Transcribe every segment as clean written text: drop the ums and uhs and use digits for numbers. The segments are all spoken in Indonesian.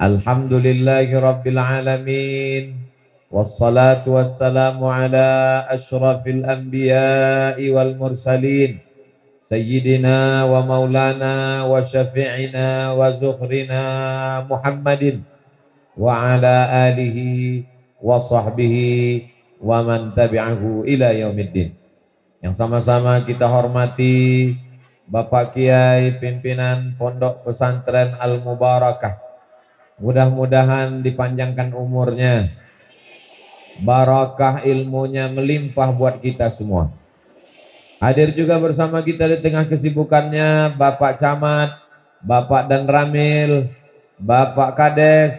Alhamdulillahi Rabbil Alamin. Wassalatu wassalamu ala ashrafil anbiya'i wal mursalin Sayyidina wa maulana wa syafi'ina wa zuhrina Muhammadin wa ala alihi wa sahbihi wa man tabi'ahu ila yaumiddin. Yang sama-sama kita hormati Bapak Kiai pimpinan Pondok Pesantren Al-Mubarakah. Mudah-mudahan dipanjangkan umurnya, barakah ilmunya melimpah buat kita semua. Hadir juga bersama kita di tengah kesibukannya Bapak Camat, Bapak Dan Ramil, Bapak Kades,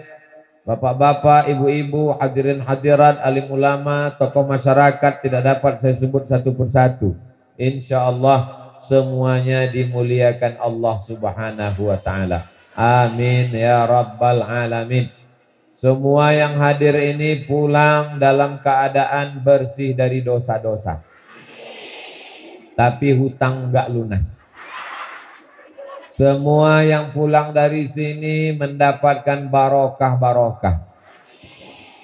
Bapak-bapak, ibu-ibu, hadirin hadirat, alim ulama, tokoh masyarakat, tidak dapat saya sebut satu persatu. Insya Allah semuanya dimuliakan Allah Subhanahu wa ta'ala. Amin ya rabbal alamin. Semua yang hadir ini pulang dalam keadaan bersih dari dosa-dosa, tapi hutang enggak lunas. Semua yang pulang dari sini mendapatkan barokah-barokah.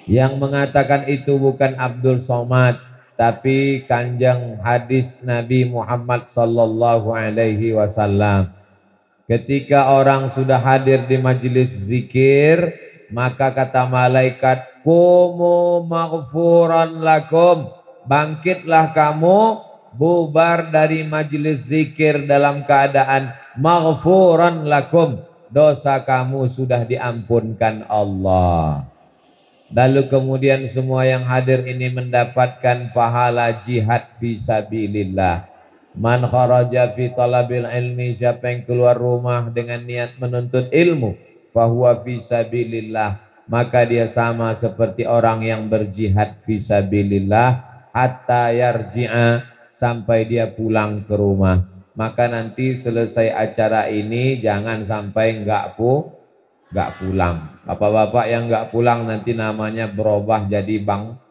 Yang mengatakan itu bukan Abdul Somad, tapi kanjeng hadis Nabi Muhammad sallallahu alaihi wasallam. Ketika orang sudah hadir di majelis zikir, maka kata malaikat, "Qumu maghfuran lakum." Bangkitlah kamu, bubar dari majelis zikir dalam keadaan maghfuran lakum. Dosa kamu sudah diampunkan Allah. Lalu kemudian semua yang hadir ini mendapatkan pahala jihad fisabilillah. Man kharaja fi talabil ilmi, siapa yang keluar rumah dengan niat menuntut ilmu, fahuwa fisabilillah, maka dia sama seperti orang yang berjihad fisabilillah hatta yarji'a, sampai dia pulang ke rumah. Maka nanti selesai acara ini jangan sampai enggak pulang. Bapak-bapak yang enggak pulang nanti namanya berubah jadi bang.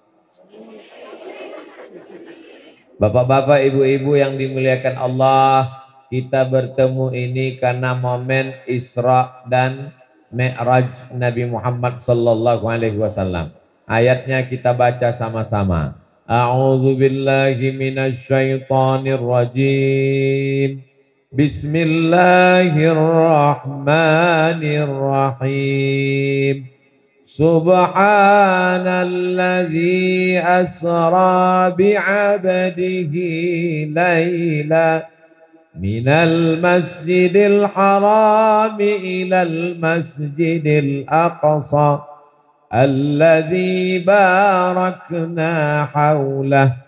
Bapak-bapak, ibu-ibu yang dimuliakan Allah, kita bertemu ini karena momen Isra dan Mi'raj Nabi Muhammad sallallahu alaihi wasallam. Ayatnya kita baca sama-sama. A'udzu billahi minasy syaithanir rajim. Bismillahirrahmanirrahim. Subhanalladzi asra bi'abdihi layla minal masjidil haram ilal masjidil aqsa alladzi barakna hawlah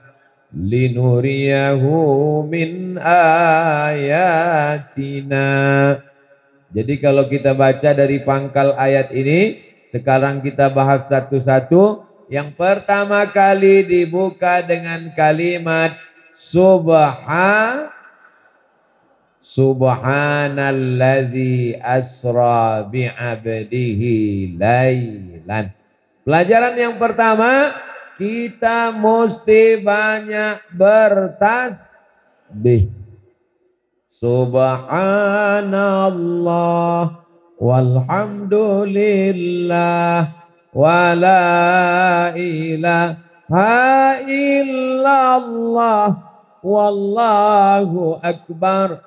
linuriyahu min ayatina. Jadi kalau kita baca dari pangkal ayat ini, sekarang kita bahas satu-satu. Yang pertama kali dibuka dengan kalimat Subhanalladzi asra bi'abdihi laylan. Pelajaran yang pertama, kita mesti banyak bertasbih. Subhanallah walhamdulillah wala ilaha illallah wallahu akbar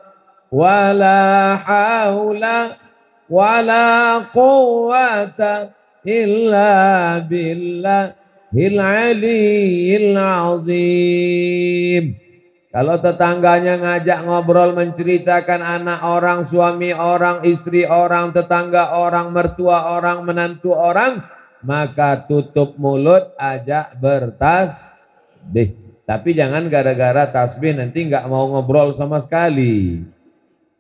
wala haula wala quwwata illa billahil aliyyil azim. Kalau tetangganya ngajak ngobrol, menceritakan anak orang, suami orang, istri orang, tetangga orang, mertua orang, menantu orang, maka tutup mulut, ajak bertasbih. Tapi jangan gara-gara tasbih nanti nggak mau ngobrol sama sekali.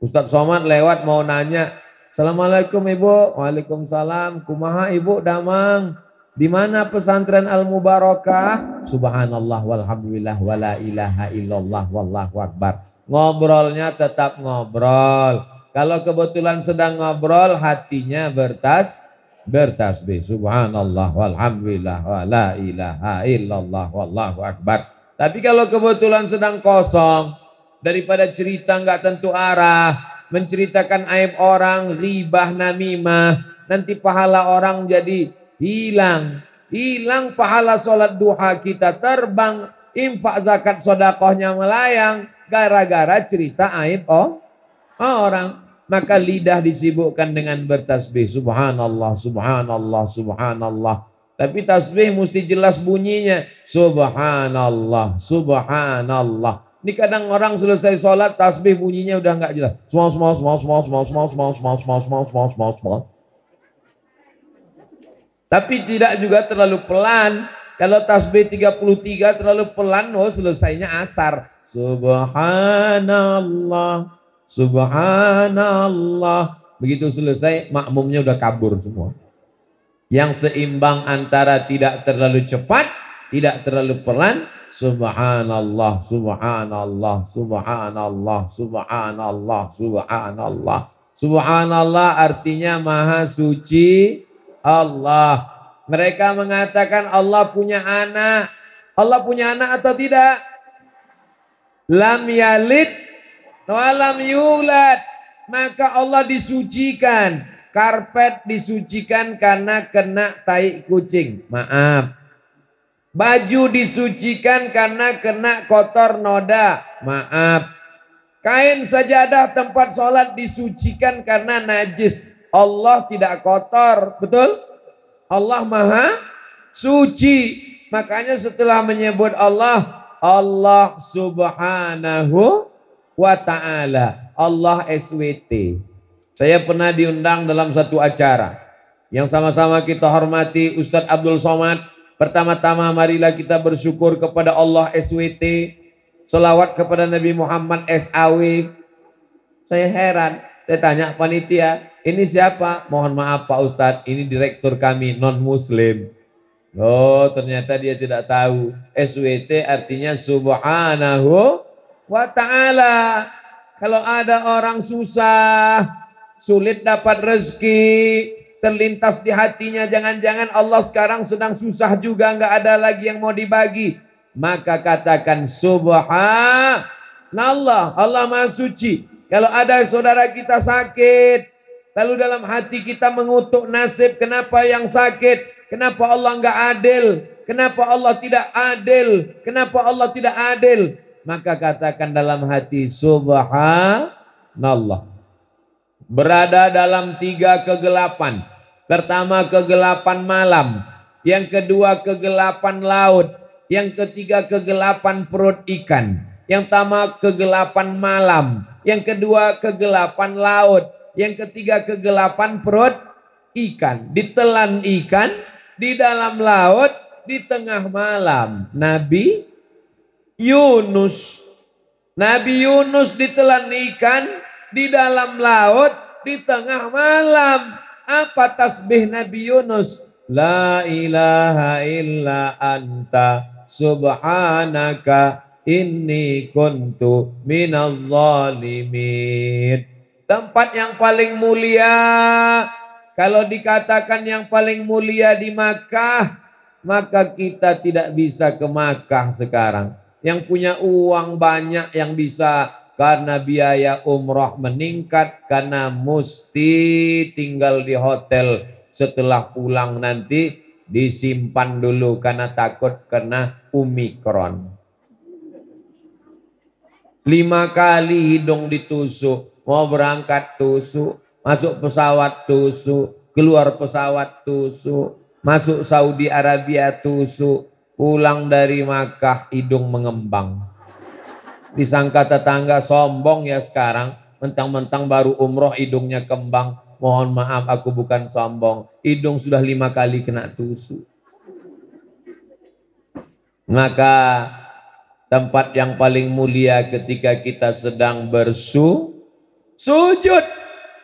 Ustadz Somad lewat mau nanya, "Assalamualaikum Ibu." "Waalaikumsalam." "Kumaha Ibu damang? Di mana pesantren Al-Mubarakah?" "Subhanallah walhamdulillah wala ilaha illallah wallahu akbar." Ngobrolnya tetap ngobrol. Kalau kebetulan sedang ngobrol, hatinya bertasbih. Subhanallah walhamdulillah wala ilaha illallah wallahu akbar. Tapi kalau kebetulan sedang kosong, daripada cerita nggak tentu arah, menceritakan aib orang, ghibah, namimah, nanti pahala orang jadi hilang. Hilang pahala sholat duha kita, terbang, infak zakat sodakohnya melayang, gara-gara cerita aib orang. Maka lidah disibukkan dengan bertasbih. Subhanallah, subhanallah, subhanallah. Tapi tasbih mesti jelas bunyinya. Subhanallah, subhanallah. Ini kadang orang selesai sholat tasbih bunyinya udah nggak jelas. Small, small, small, small, small, small, small, small, small, small, small, small, small. Tapi tidak juga terlalu pelan. Kalau tasbih 33 terlalu pelan, oh selesainya asar. Subhanallah, subhanallah. Begitu selesai, makmumnya udah kabur semua. Yang seimbang antara tidak terlalu cepat, tidak terlalu pelan. Subhanallah, subhanallah, subhanallah, subhanallah, subhanallah. Subhanallah artinya maha suci Allah. Mereka mengatakan Allah punya anak. Allah punya anak atau tidak? Lam yalid wa lam yulad. Maka Allah disucikan. Karpet disucikan karena kena tai kucing. Maaf. Baju disucikan karena kena kotor noda. Maaf. Kain sajadah tempat sholat disucikan karena najis. Allah tidak kotor, betul? Allah maha suci. Makanya setelah menyebut Allah, Allah subhanahu wa ta'ala. Allah SWT. Saya pernah diundang dalam satu acara yang sama-sama kita hormati Ustadz Abdul Somad. Pertama-tama marilah kita bersyukur kepada Allah SWT. Selawat kepada Nabi Muhammad SAW. Saya heran. Saya tanya panitia, ini siapa? Mohon maaf Pak Ustadz, ini direktur kami non-muslim. Oh ternyata dia tidak tahu. SWT artinya subhanahu wa ta'ala. Kalau ada orang susah, sulit dapat rezeki, terlintas di hatinya, jangan-jangan Allah sekarang sedang susah juga, nggak ada lagi yang mau dibagi. Maka katakan subhanallah, Allah maha suci. Kalau ada saudara kita sakit, lalu dalam hati kita mengutuk nasib, kenapa yang sakit? Kenapa Allah enggak adil? Kenapa Allah tidak adil? Kenapa Allah tidak adil? Maka katakan dalam hati subhanallah. Berada dalam 3 kegelapan. Pertama kegelapan malam, yang kedua kegelapan laut, yang ketiga kegelapan perut ikan. Yang pertama kegelapan malam, yang kedua kegelapan laut, yang ketiga kegelapan perut ikan. Ditelan ikan di dalam laut di tengah malam. Nabi Yunus ditelan ikan di dalam laut di tengah malam. Apa tasbih Nabi Yunus? La ilaha illa anta subhanaka inni kuntu minal zalimin. Tempat yang paling mulia, kalau dikatakan yang paling mulia di Makkah, maka kita tidak bisa ke Makkah sekarang. Yang punya uang banyak yang bisa, karena biaya umroh meningkat, karena mesti tinggal di hotel. Setelah pulang nanti disimpan dulu karena takut kena Omikron. 5 kali hidung ditusuk, mau berangkat tusuk, masuk pesawat tusuk, keluar pesawat tusuk, masuk Saudi Arabia tusuk, pulang dari Makkah hidung mengembang. Disangka tetangga sombong ya sekarang, mentang-mentang baru umroh hidungnya kembang. Mohon maaf aku bukan sombong, hidung sudah 5 kali kena tusuk. Maka tempat yang paling mulia ketika kita sedang sujud.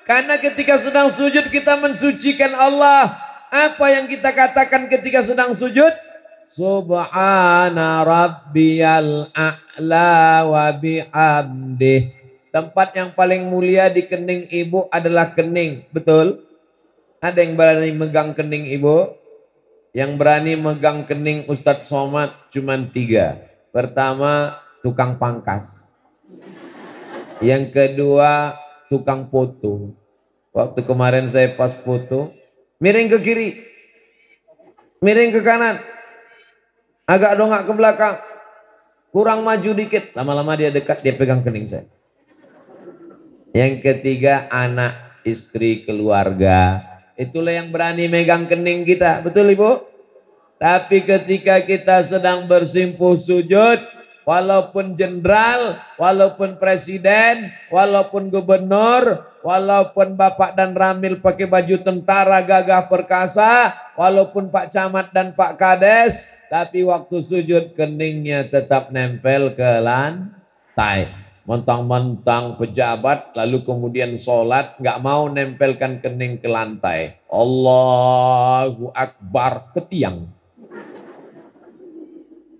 Karena ketika sedang sujud kita mensucikan Allah. Apa yang kita katakan ketika sedang sujud? Subhana rabbiyal a'la wa bihamdih. Tempat yang paling mulia di kening ibu adalah kening. Betul? Ada yang berani megang kening ibu? Yang berani megang kening Ustadz Somad cuma 3. Pertama, tukang pangkas. Yang kedua, tukang foto. Waktu kemarin saya pas foto, miring ke kiri, miring ke kanan, agak dongak ke belakang, kurang maju dikit, lama-lama dia dekat, dia pegang kening saya. Yang ketiga, anak, istri, keluarga. Itulah yang berani megang kening kita, betul Ibu? Tapi ketika kita sedang bersimpuh sujud, walaupun jenderal, walaupun presiden, walaupun gubernur, walaupun bapak dan ramil pakai baju tentara gagah perkasa, walaupun pak camat dan pak kades, tapi waktu sujud keningnya tetap nempel ke lantai. Mentang-mentang pejabat lalu kemudian sholat nggak mau nempelkan kening ke lantai. Allahu Akbar ke tiang.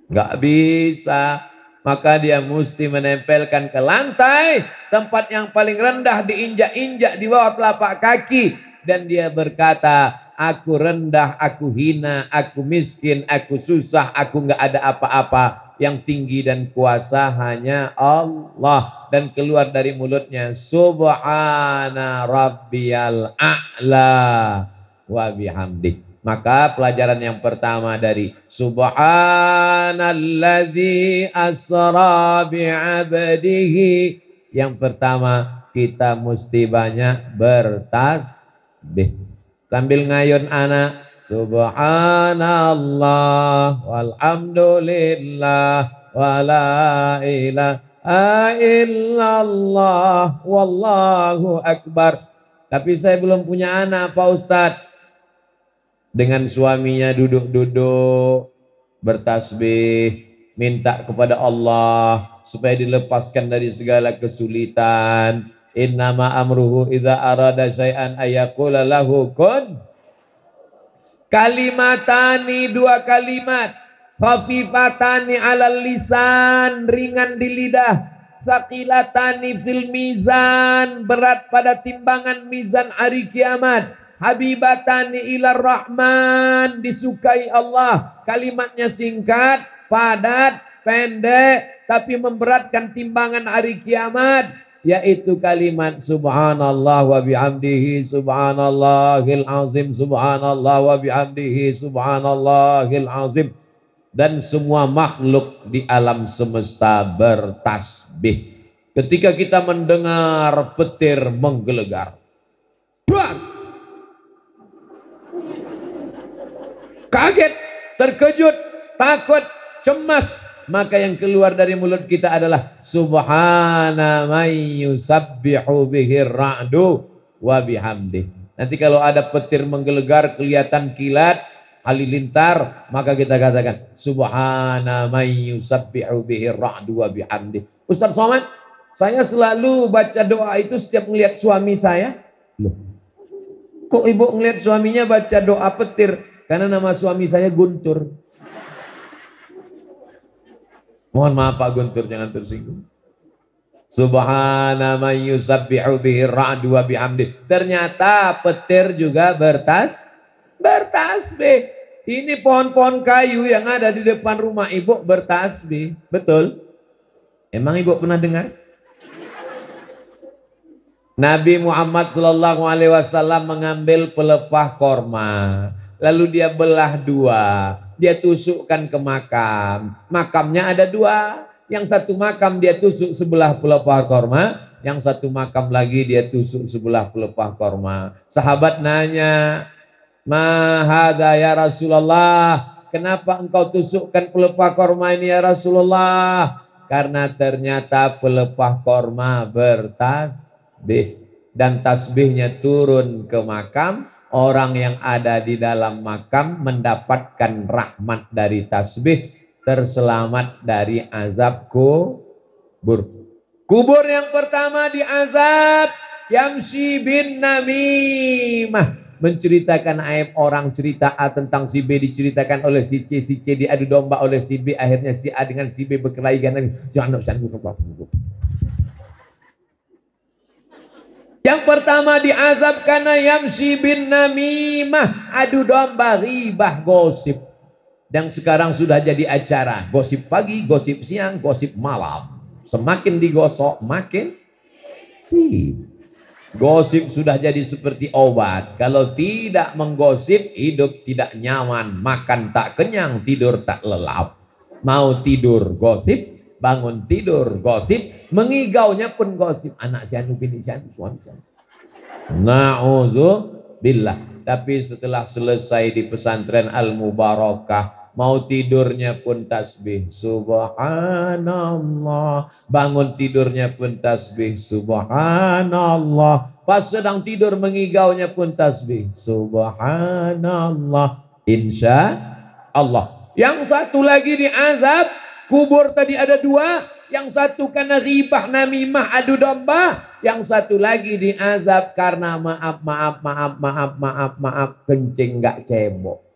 Nggak bisa. Maka dia mesti menempelkan ke lantai, tempat yang paling rendah, diinjak-injak di bawah telapak kaki. Dan dia berkata, aku rendah, aku hina, aku miskin, aku susah, aku nggak ada apa-apa. Yang tinggi dan kuasa hanya Allah. Dan keluar dari mulutnya, Subhana Rabbiyal A'la wa bihamdik. Maka pelajaran yang pertama dari Subhanalladzi asra bi'abdihi. Yang pertama, kita mesti banyak bertasbih. Sambil ngayun anak, Subhanallah walhamdulillah wala ilaha illallah wallahu akbar. Tapi saya belum punya anak Pak Ustadz. Dengan suaminya duduk-duduk bertasbih, minta kepada Allah supaya dilepaskan dari segala kesulitan. Innama amruhu idza arada syai'an ayaqula lahu kun. Kalimatani, dua kalimat, khafifatani alal lisan, ringan di lidah, saqilatani fil mizan, berat pada timbangan mizan hari kiamat, habibatani ilar rahman, disukai Allah. Kalimatnya singkat, padat, pendek, tapi memberatkan timbangan hari kiamat, yaitu kalimat subhanallah wa bihamdihi subhanallahil azim, subhanallah wa bihamdihi subhanallahil azim. Dan semua makhluk di alam semesta bertasbih ketika kita mendengar petir menggelegar. Kaget, terkejut, takut, cemas, maka yang keluar dari mulut kita adalah subhana may yusabbihu bihir ra'du wa bihamdi. Nanti kalau ada petir menggelegar, kelihatan kilat, halilintar, maka kita katakan subhana may yusabbihu bihir ra'du wa bihamdi. Ustaz Somad, saya selalu baca doa itu setiap melihat suami saya. Loh, kok ibu ngelihat suaminya baca doa petir? Karena nama suami saya Guntur. Mohon maaf Pak Guntur, jangan tersinggung. Subhana may yusabbihu bihi ra'du wa bihamdi. Ternyata petir juga bertasbih. Ini pohon-pohon kayu yang ada di depan rumah ibu bertasbih. Betul? Emang ibu pernah dengar? Nabi Muhammad SAW mengambil pelepah korma, lalu dia belah dua, dia tusukkan ke makam. Makamnya ada dua, yang satu makam dia tusuk sebelah pelepah korma, yang satu makam lagi dia tusuk sebelah pelepah korma. Sahabat nanya, ma hadza ya Rasulullah, kenapa engkau tusukkan pelepah korma ini ya Rasulullah? Karena ternyata pelepah korma bertasbih, dan tasbihnya turun ke makam. Orang yang ada di dalam makam mendapatkan rahmat dari tasbih, terselamat dari azab kubur. Kubur yang pertama diazab Yamshi bin Namimah, menceritakan aib orang. Cerita A tentang si B diceritakan oleh si C diadu domba oleh si B, akhirnya si A dengan si B berkelahi. Yang pertama diazab karena Yamshi bin Namimah, adu domba, ribah, gosip. Dan sekarang sudah jadi acara, gosip pagi, gosip siang, gosip malam. Semakin digosok makin sip. Gosip sudah jadi seperti obat. Kalau tidak menggosip, hidup tidak nyaman, makan tak kenyang, tidur tak lelap. Mau tidur gosip, bangun tidur gosip, mengigaunya pun gosip. Anak si anu, bini si anu, suami si anu. Na'udzubillah. Tapi setelah selesai di pesantren Al-Mubarakah, mau tidurnya pun tasbih subhanallah, bangun tidurnya pun tasbih subhanallah, pas sedang tidur mengigaunya pun tasbih subhanallah. Insya Allah. Yang satu lagi diazab kubur, tadi ada dua. Yang satu karena ghibah namimah adu domba, yang satu lagi diazab karena maaf kencing gak cebok.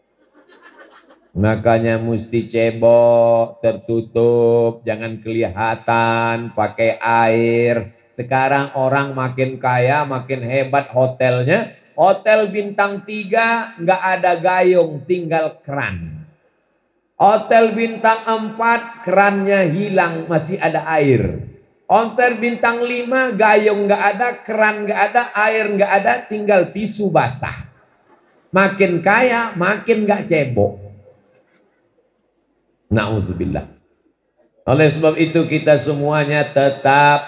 Makanya mesti cebok tertutup, jangan kelihatan, pakai air. Sekarang orang makin kaya, makin hebat hotelnya. Hotel bintang 3 nggak ada gayung, tinggal keran. Hotel bintang 4 kerannya hilang, masih ada air. Hotel bintang 5 gayung nggak ada, keran nggak ada, air nggak ada, tinggal tisu basah. Makin kaya makin nggak cebok. Na'udzubillah. Oleh sebab itu kita semuanya tetap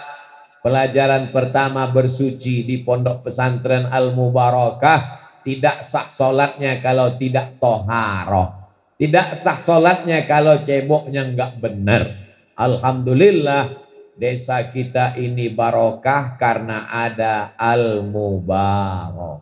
pelajaran pertama bersuci di pondok pesantren Al-Mubarakah. Tidak sah solatnya kalau tidak toharoh. Tidak sah solatnya kalau ceboknya enggak benar. Alhamdulillah desa kita ini barokah karena ada Al-Mubarakah.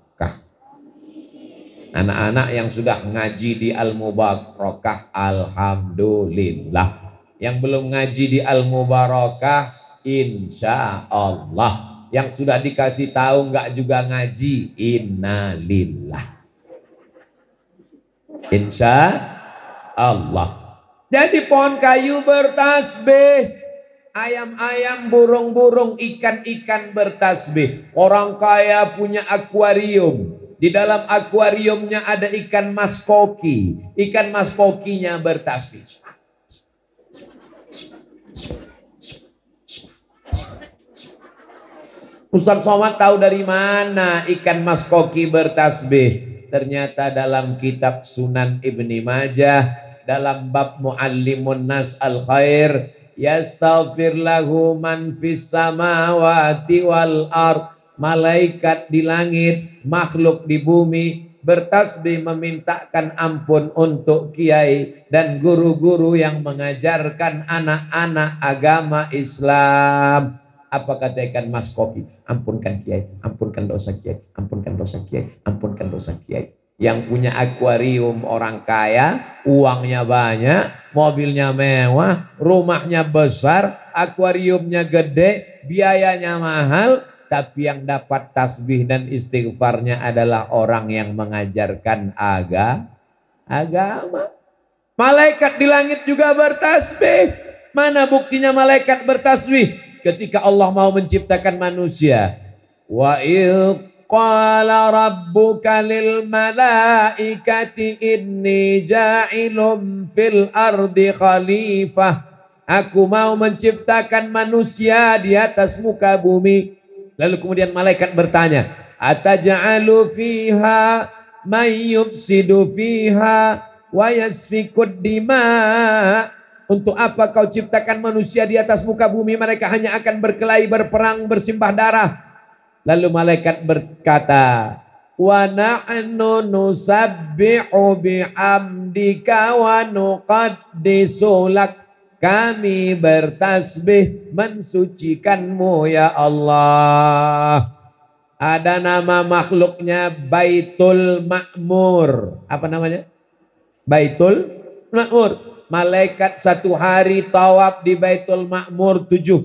Anak-anak yang sudah ngaji di Al-Mubarakah, alhamdulillah. Yang belum ngaji di Al-Mubarakah, insya Allah. Yang sudah dikasih tahu nggak juga ngaji, innalillah. Insya Allah. Jadi pohon kayu bertasbih, ayam-ayam, burung-burung, ikan-ikan bertasbih. Orang kaya punya akuarium. Di dalam akuariumnya ada ikan mas koki. Ikan mas kokinya bertasbih. Ustaz Somad tahu dari mana ikan mas koki bertasbih? Ternyata dalam kitab Sunan Ibni Majah, dalam bab Muallimun Nas al-Khair, yastaghfir lahu man fis samawati wal ard. Malaikat di langit, makhluk di bumi bertasbih memintakan ampun untuk kiai dan guru-guru yang mengajarkan anak-anak agama Islam. Apa kata ikan mas koki? Ampunkan kiai, ampunkan dosa kiai, ampunkan dosa kiai, ampunkan dosa kiai. Yang punya akuarium orang kaya, uangnya banyak, mobilnya mewah, rumahnya besar, akuariumnya gede, biayanya mahal, tapi yang dapat tasbih dan istighfarnya adalah orang yang mengajarkan agama. Malaikat di langit juga bertasbih. Mana buktinya malaikat bertasbih? Ketika Allah mau menciptakan manusia. Wa il qala rabbuka lil malaikati inni ja'ilum fil ardi khalifah. Aku mau menciptakan manusia di atas muka bumi. Lalu kemudian malaikat bertanya, ataj'alu fiha may yufsidu fiha wa yasfikud dima. Untuk apa kau ciptakan manusia di atas muka bumi? Mereka hanya akan berkelahi, berperang, bersimbah darah. Lalu malaikat berkata, wa nahnu nusabbihu bihamdika wa nuqaddisu lak. Kami bertasbih mensucikanmu ya Allah. Ada nama makhluknya Baitul Ma'mur. Apa namanya? Baitul Ma'mur. Malaikat satu hari tawaf di Baitul Ma'mur 70.000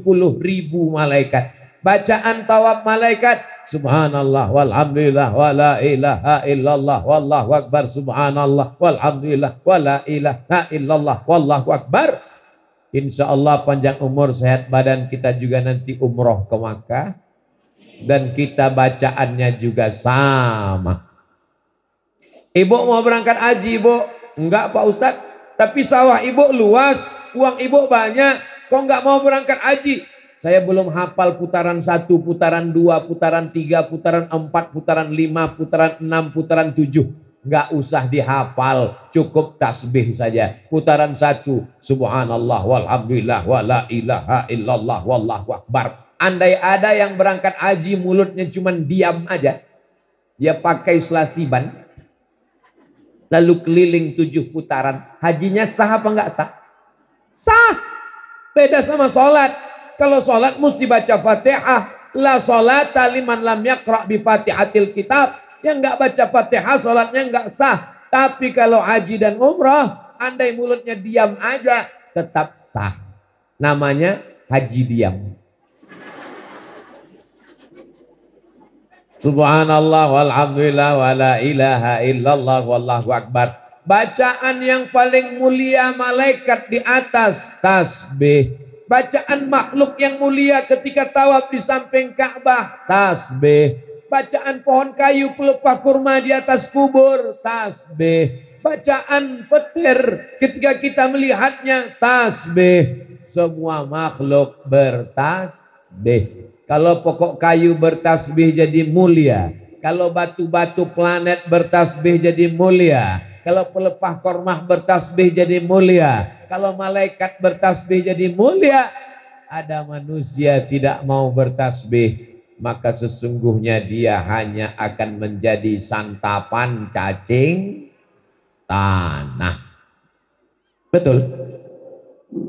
malaikat. Bacaan tawaf malaikat, subhanallah walhamdulillah wala ilaha illallah wallahu akbar, subhanallah walhamdulillah wala ilaha illallah wallahu akbar. Insya Allah panjang umur, sehat badan, kita juga nanti umroh ke Makkah. Dan kita bacaannya juga sama. Ibu mau berangkat haji, Ibu? Enggak Pak Ustadz. Tapi sawah Ibu luas, uang Ibu banyak. Kok enggak mau berangkat haji? Saya belum hafal putaran 1, putaran 2, putaran 3, putaran 4, putaran 5, putaran 6, putaran 7. Nggak usah dihafal, cukup tasbih saja. Putaran 1, subhanallah walhamdulillah wala ilaha illallah wallahu akbar. Andai ada yang berangkat haji mulutnya cuman diam aja, dia pakai selasiban, lalu keliling 7 putaran, hajinya sah apa enggak sah? Sah. Beda sama sholat. Kalau sholat mesti baca Fatihah. La sholata liman lam yaqra' bi Fatihatil kitab. Yang enggak baca Fatihah sholatnya enggak sah. Tapi kalau haji dan umrah, andai mulutnya diam aja, tetap sah. Namanya haji diam. Subhanallah walhamdulillah wala ilaha illallah wallahu akbar. Bacaan yang paling mulia malaikat di atas tasbih. Bacaan makhluk yang mulia ketika tawaf di samping Ka'bah, tasbih. Bacaan pohon kayu pelepah kurma di atas kubur, tasbih. Bacaan petir ketika kita melihatnya, tasbih. Semua makhluk bertasbih. Kalau pokok kayu bertasbih jadi mulia. Kalau batu-batu planet bertasbih jadi mulia. Kalau pelepah kormah bertasbih jadi mulia. Kalau malaikat bertasbih jadi mulia. Ada manusia tidak mau bertasbih, maka sesungguhnya dia hanya akan menjadi santapan cacing tanah. Betul.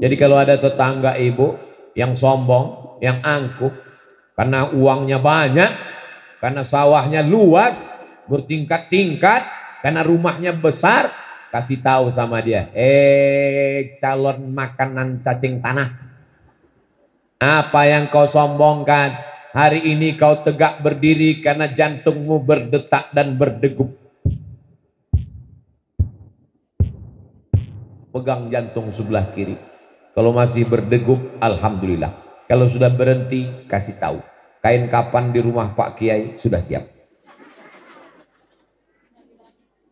Jadi kalau ada tetangga ibu yang sombong, yang angkuh, karena uangnya banyak, karena sawahnya luas, bertingkat-tingkat, karena rumahnya besar, kasih tahu sama dia, calon makanan cacing tanah, apa yang kau sombongkan? Hari ini kau tegak berdiri karena jantungmu berdetak dan berdegup. Pegang jantung sebelah kiri. Kalau masih berdegup, alhamdulillah. Kalau sudah berhenti, kasih tahu. Kain kapan di rumah Pak Kiai sudah siap.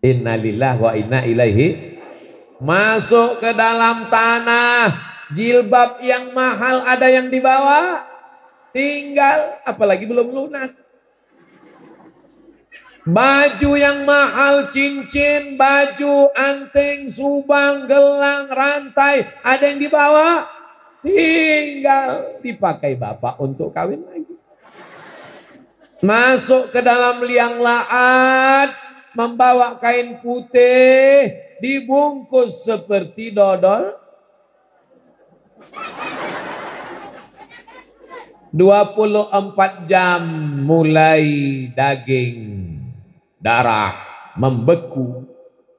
Innalillah wa inna ilaihi. Masuk ke dalam tanah. Jilbab yang mahal ada yang dibawa. Tinggal, apalagi belum lunas. Baju yang mahal, cincin, baju, anting, subang, gelang, rantai, ada yang dibawa. Tinggal dipakai bapak untuk kawin lagi. Masuk ke dalam liang lahat, membawa kain putih, dibungkus seperti dodol. 24 jam mulai daging, darah membeku.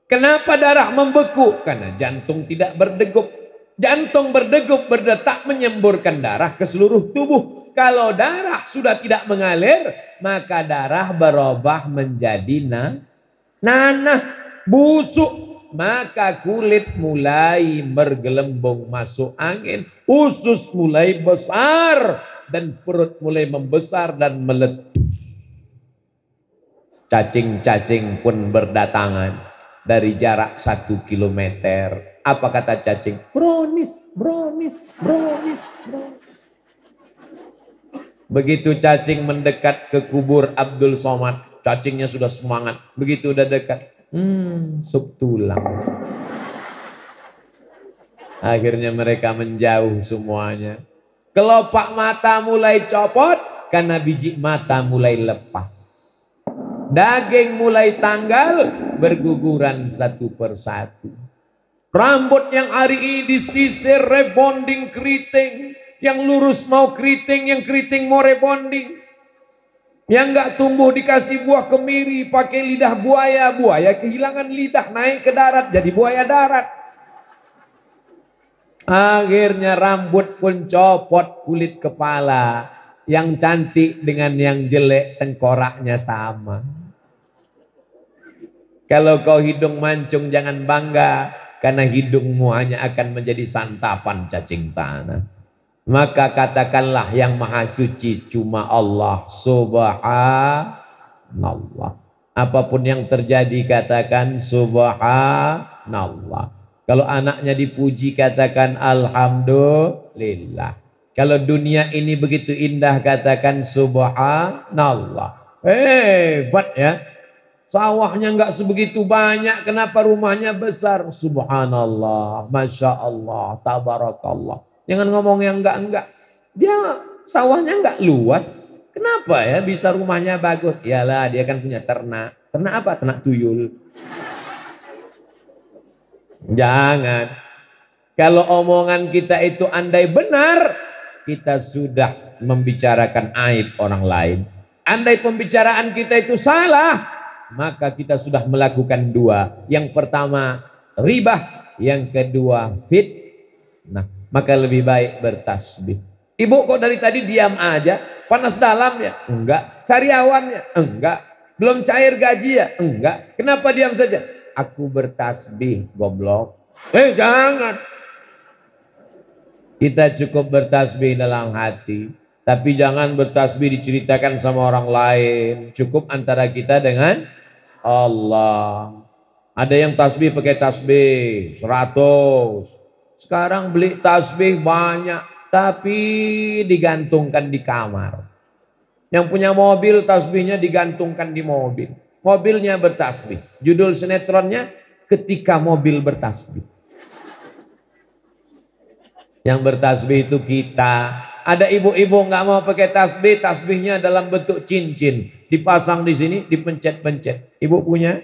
Kenapa darah membeku? Karena jantung tidak berdegup. Jantung berdegup, berdetak, menyemburkan darah ke seluruh tubuh. Kalau darah sudah tidak mengalir, maka darah berubah menjadi nanah, busuk. Maka kulit mulai bergelembung masuk angin, usus mulai besar, dan perut mulai membesar dan meletus. Cacing-cacing pun berdatangan dari jarak 1 kilometer. Apa kata cacing? Brownies, brownies, brownies, brownies. Begitu cacing mendekat ke kubur Abdul Somad, cacingnya sudah semangat. Begitu udah dekat, sup tulang. Akhirnya mereka menjauh semuanya. Kelopak mata mulai copot karena biji mata mulai lepas. Daging mulai tanggal, berguguran satu persatu. Rambut yang hari ini disisir, rebonding, keriting. Yang lurus mau keriting, yang keriting mau rebonding. Yang nggak tumbuh dikasih buah kemiri, pakai lidah buaya. Buaya kehilangan lidah, naik ke darat, jadi buaya darat. Akhirnya rambut pun copot, kulit kepala. Yang cantik dengan yang jelek, tengkoraknya sama. Kalau kau hidung mancung jangan bangga, karena hidungmu hanya akan menjadi santapan cacing tanah. Maka katakanlah yang maha suci cuma Allah subhanallah. Apapun yang terjadi katakan subhanallah. Kalau anaknya dipuji katakan alhamdulillah. Kalau dunia ini begitu indah, katakan subhanallah. Hebat ya. Sawahnya nggak sebegitu banyak, kenapa rumahnya besar? Subhanallah, masya Allah, tabarakallah. Jangan ngomong yang enggak. Dia sawahnya enggak luas. Kenapa ya bisa rumahnya bagus? Iyalah, dia kan punya ternak. Ternak apa? Ternak tuyul. Jangan. Kalau omongan kita itu andai benar, kita sudah membicarakan aib orang lain. Andai pembicaraan kita itu salah, maka kita sudah melakukan dua. Yang pertama ribah, yang kedua fitnah. Maka lebih baik bertasbih. Ibu kok dari tadi diam aja? Panas dalam ya? Enggak. Sariawan ya? Enggak. Belum cair gaji ya? Enggak. Kenapa diam saja? Aku bertasbih, goblok. Jangan. Kita cukup bertasbih dalam hati. Tapi jangan bertasbih diceritakan sama orang lain. Cukup antara kita dengan Allah. Ada yang tasbih pakai tasbih 100. Sekarang beli tasbih banyak, tapi digantungkan di kamar. Yang punya mobil tasbihnya digantungkan di mobil. Mobilnya bertasbih. Judul sinetronnya Ketika Mobil Bertasbih. Yang bertasbih itu kita. Ada ibu-ibu nggak mau pakai tasbih, tasbihnya dalam bentuk cincin, dipasang di sini, dipencet-pencet. Ibu punya?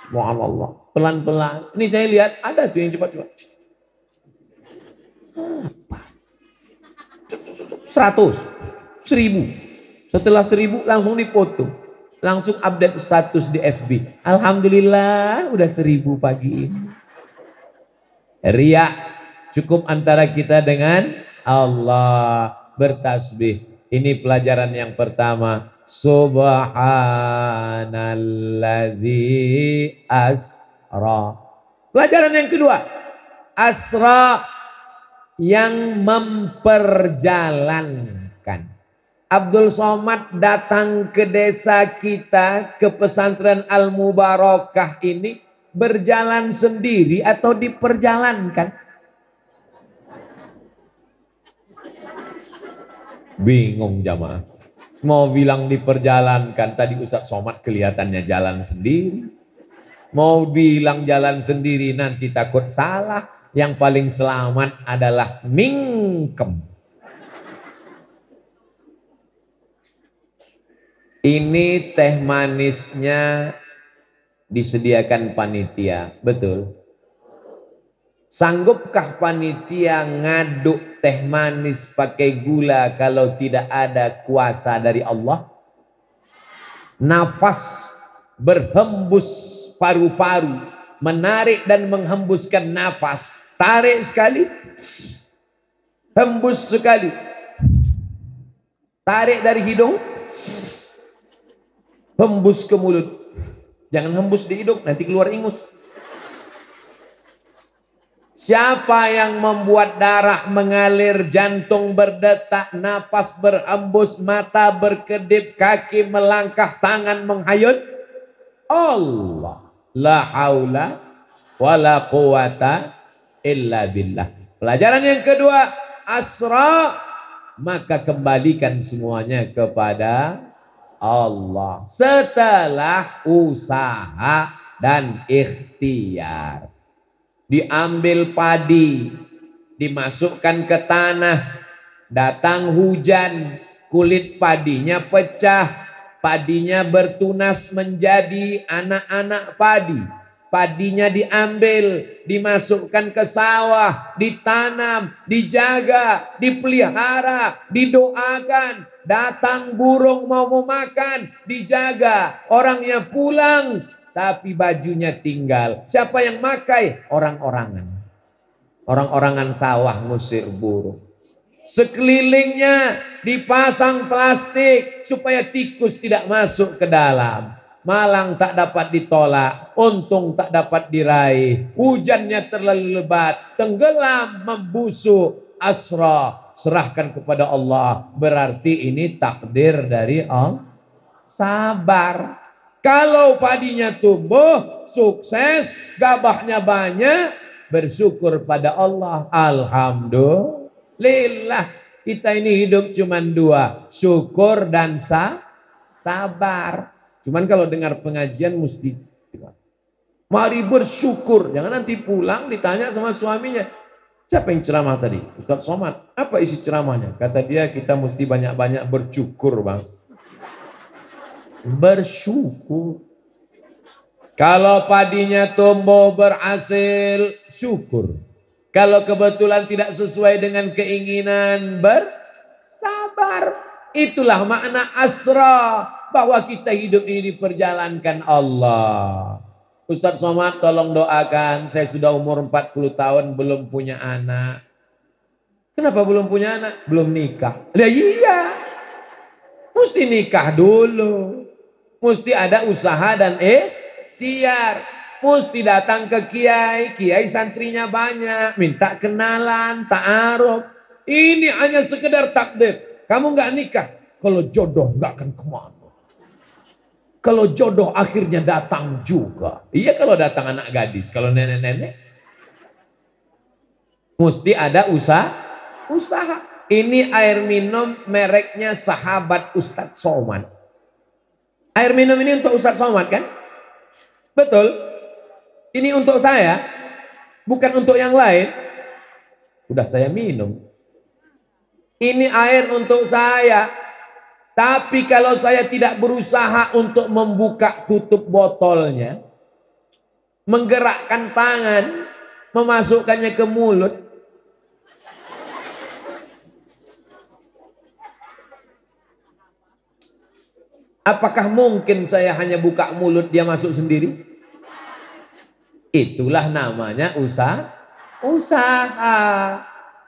Subhanallah. Pelan-pelan. Ini saya lihat ada tuh yang cepat-cepat. 100, 1000. Setelah 1000 langsung dipoto, langsung update status di FB. Alhamdulillah udah 1000 pagi ini. Riya. Cukup antara kita dengan Allah. Bertasbih. Ini pelajaran yang pertama. Subhanalladzi asra. Pelajaran yang kedua. Asra, yang memperjalankan. Abdul Somad datang ke desa kita, ke pesantren Al-Mubarakah ini, berjalan sendiri atau diperjalankan? Bingung jamaah. Mau bilang diperjalankan, tadi Ustadz Somad kelihatannya jalan sendiri. Mau bilang jalan sendiri, nanti takut salah. Yang paling selamat adalah mingkem. Ini teh manisnya disediakan panitia, betul? Sanggupkah panitia ngaduk teh manis pakai gula kalau tidak ada kuasa dari Allah? Nafas berhembus paru-paru, menarik dan menghembuskan nafas. Tarik sekali, hembus sekali. Tarik dari hidung, hembus ke mulut. Jangan hembus di hidung, nanti keluar ingus. Siapa yang membuat darah mengalir, jantung berdetak, napas berhembus, mata berkedip, kaki melangkah, tangan menghayut? Allah. La haula wala quwata illa billah. Pelajaran yang kedua, asra, maka kembalikan semuanya kepada Allah setelah usaha dan ikhtiar. Diambil padi, dimasukkan ke tanah, datang hujan, kulit padinya pecah, padinya bertunas menjadi anak-anak padi. Padinya diambil, dimasukkan ke sawah, ditanam, dijaga, dipelihara, didoakan. Datang burung mau memakan, dijaga. Orangnya pulang, tapi bajunya tinggal. Siapa yang makai? Orang-orangan. Orang-orangan sawah ngusir burung. Sekelilingnya dipasang plastik supaya tikus tidak masuk ke dalam. Malang tak dapat ditolak, untung tak dapat diraih. Hujannya terlalu lebat, tenggelam, membusuk. Asra, serahkan kepada Allah. Berarti ini takdir dari Allah. Sabar. Kalau padinya tumbuh, sukses, gabahnya banyak, bersyukur pada Allah. Alhamdulillah. Kita ini hidup cuma dua, syukur dan sabar. Cuman kalau dengar pengajian mesti mari bersyukur. Jangan nanti pulang ditanya sama suaminya, siapa yang ceramah tadi? Ustaz Somad. Apa isi ceramahnya? Kata dia, kita mesti banyak-banyak bersyukur, Bang. Bersyukur. Kalau padinya tumbuh berhasil, syukur. Kalau kebetulan tidak sesuai dengan keinginan, bersabar. Itulah makna asra, bahwa kita hidup ini diperjalankan Allah. Ustaz Somad tolong doakan, saya sudah umur 40 tahun belum punya anak. Kenapa belum punya anak? Belum nikah. Lah iya, mesti nikah dulu. Mesti ada usaha dan ikhtiar. Mesti datang ke kiai, kiai santrinya banyak, minta kenalan, ta'aruf. Ini hanya sekedar takdir. Kamu nggak nikah, kalau jodoh nggak akan kemana. Kalau jodoh akhirnya datang juga. Iya kalau datang anak gadis, kalau nenek-nenek. Mesti ada usaha. Ini air minum mereknya Sahabat Ustadz Somad. Air minum ini untuk Ustadz Somad kan? Betul? Ini untuk saya, bukan untuk yang lain. Udah saya minum. Ini air untuk saya. Tapi kalau saya tidak berusaha untuk membuka tutup botolnya, menggerakkan tangan, memasukkannya ke mulut, apakah mungkin saya hanya buka mulut dia masuk sendiri? Itulah namanya usaha.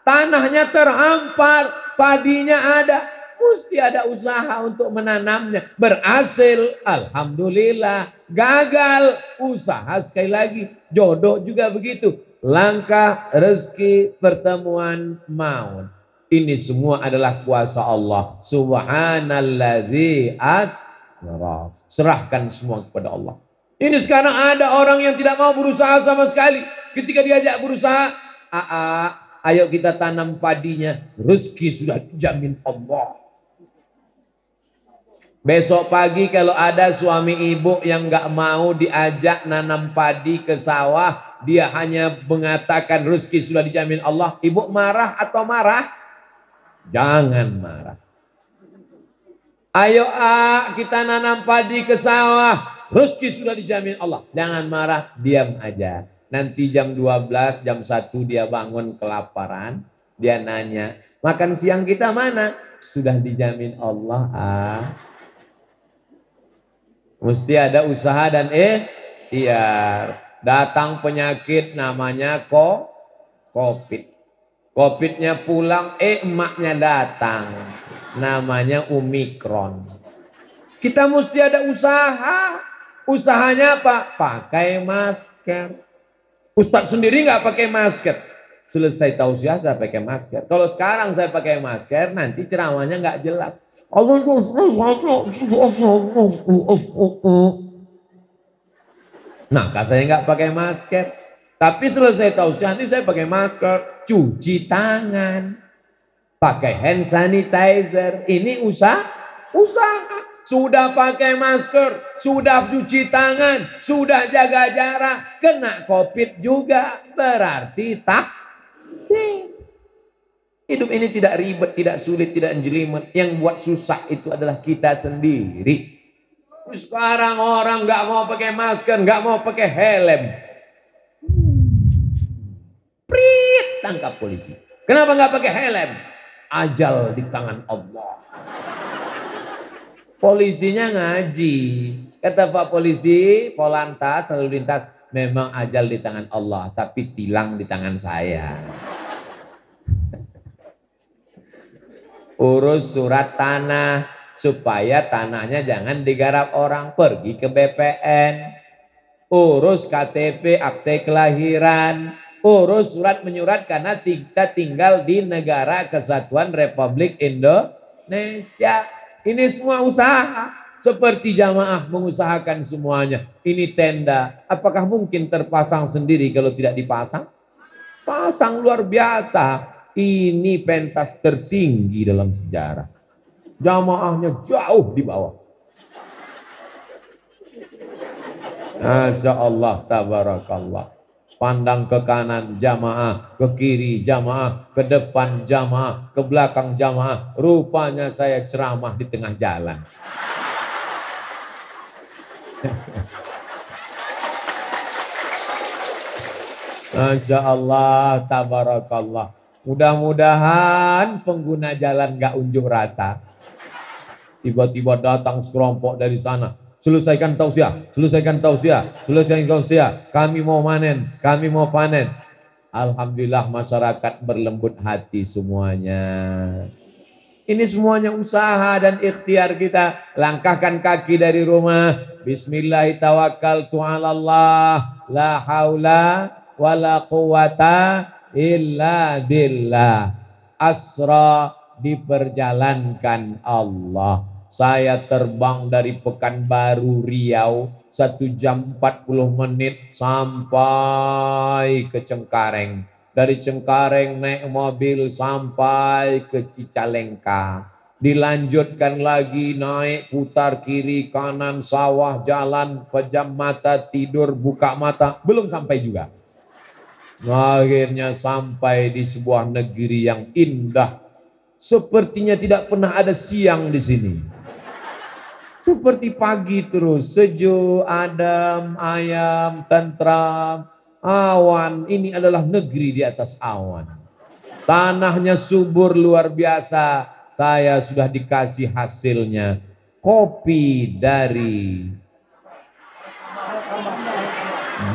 Tanahnya terhampar, padinya ada, mesti ada usaha untuk menanamnya. Berhasil, alhamdulillah. Gagal, usaha sekali lagi. Jodoh juga begitu. Langkah, rezeki, pertemuan, maut. Ini semua adalah kuasa Allah. Subhanalladzi asra. Serahkan semua kepada Allah. Ini sekarang ada orang yang tidak mau berusaha sama sekali. Ketika diajak berusaha, ayo kita tanam padinya. Rezeki sudah dijamin Allah. Besok pagi kalau ada suami ibu yang nggak mau diajak nanam padi ke sawah, dia hanya mengatakan rezeki sudah dijamin Allah. Ibu marah atau marah? Jangan marah. Ayo kita nanam padi ke sawah. Rezeki sudah dijamin Allah. Jangan marah, diam aja. Nanti jam 12, jam 1 dia bangun kelaparan. Dia nanya, makan siang kita mana? Sudah dijamin Allah. Mesti ada usaha dan ikhtiar. Datang penyakit namanya COVID. COVID-nya pulang, emaknya datang. Namanya Omikron. Kita mesti ada usaha. Usahanya apa? Pakai masker. Ustadz sendiri nggak pakai masker. Selesai tausiah saya pakai masker. Kalau sekarang saya pakai masker, nanti ceramahnya nggak jelas. Nah, saya nggak pakai masker. Tapi selesai tausiah nanti saya pakai masker. Cuci tangan. Pakai hand sanitizer. Ini usaha. Sudah pakai masker, sudah cuci tangan, sudah jaga jarak, kena COVID juga, berarti takdir. Hidup ini tidak ribet, tidak sulit, tidak jelimet. Yang buat susah itu adalah kita sendiri. Sekarang orang nggak mau pakai masker, nggak mau pakai helm. Prit, tangkap polisi. Kenapa nggak pakai helm? Ajal di tangan Allah. Polisinya ngaji. Kata Pak Polisi, Polantas, lalu lintas, memang ajal di tangan Allah, tapi tilang di tangan saya. Urus surat tanah, supaya tanahnya jangan digarap orang, pergi ke BPN. Urus KTP, akte kelahiran. Urus surat menyurat karena kita tinggal di negara kesatuan Republik Indonesia. Ini semua usaha. Seperti jamaah mengusahakan semuanya. Ini tenda. Apakah mungkin terpasang sendiri kalau tidak dipasang? Pasang luar biasa. ini pentas tertinggi dalam sejarah. Jamaahnya jauh di bawah. Masya Allah, tabarakallah. Pandang ke kanan jamaah, ke kiri jamaah, ke depan jamaah, ke belakang jamaah. Rupanya saya ceramah di tengah jalan. Masya Allah, tabarakallah. Mudah-mudahan pengguna jalan gak unjuk rasa. Tiba-tiba datang sekelompok dari sana. Selesaikan tausiah, selesaikan tausiah, selesaikan tausiah. Kami mau panen, kami mau panen. Alhamdulillah masyarakat berlembut hati semuanya. Ini semuanya usaha dan ikhtiar kita. Langkahkan kaki dari rumah. Bismillahirrahmanirrahim. La haula wa la quwata illa billah. Asra diperjalankan Allah. Saya terbang dari Pekanbaru Riau 1 jam 40 menit sampai ke Cengkareng. Dari Cengkareng naik mobil sampai ke Cicalengka. Dilanjutkan lagi naik putar kiri kanan sawah jalan pejam mata tidur buka mata belum sampai juga. Akhirnya sampai di sebuah negeri yang indah. Sepertinya tidak pernah ada siang di sini. Seperti pagi terus, sejuk, adem, ayam, tentram, awan. Ini adalah negeri di atas awan. Tanahnya subur luar biasa. Saya sudah dikasih hasilnya. Kopi dari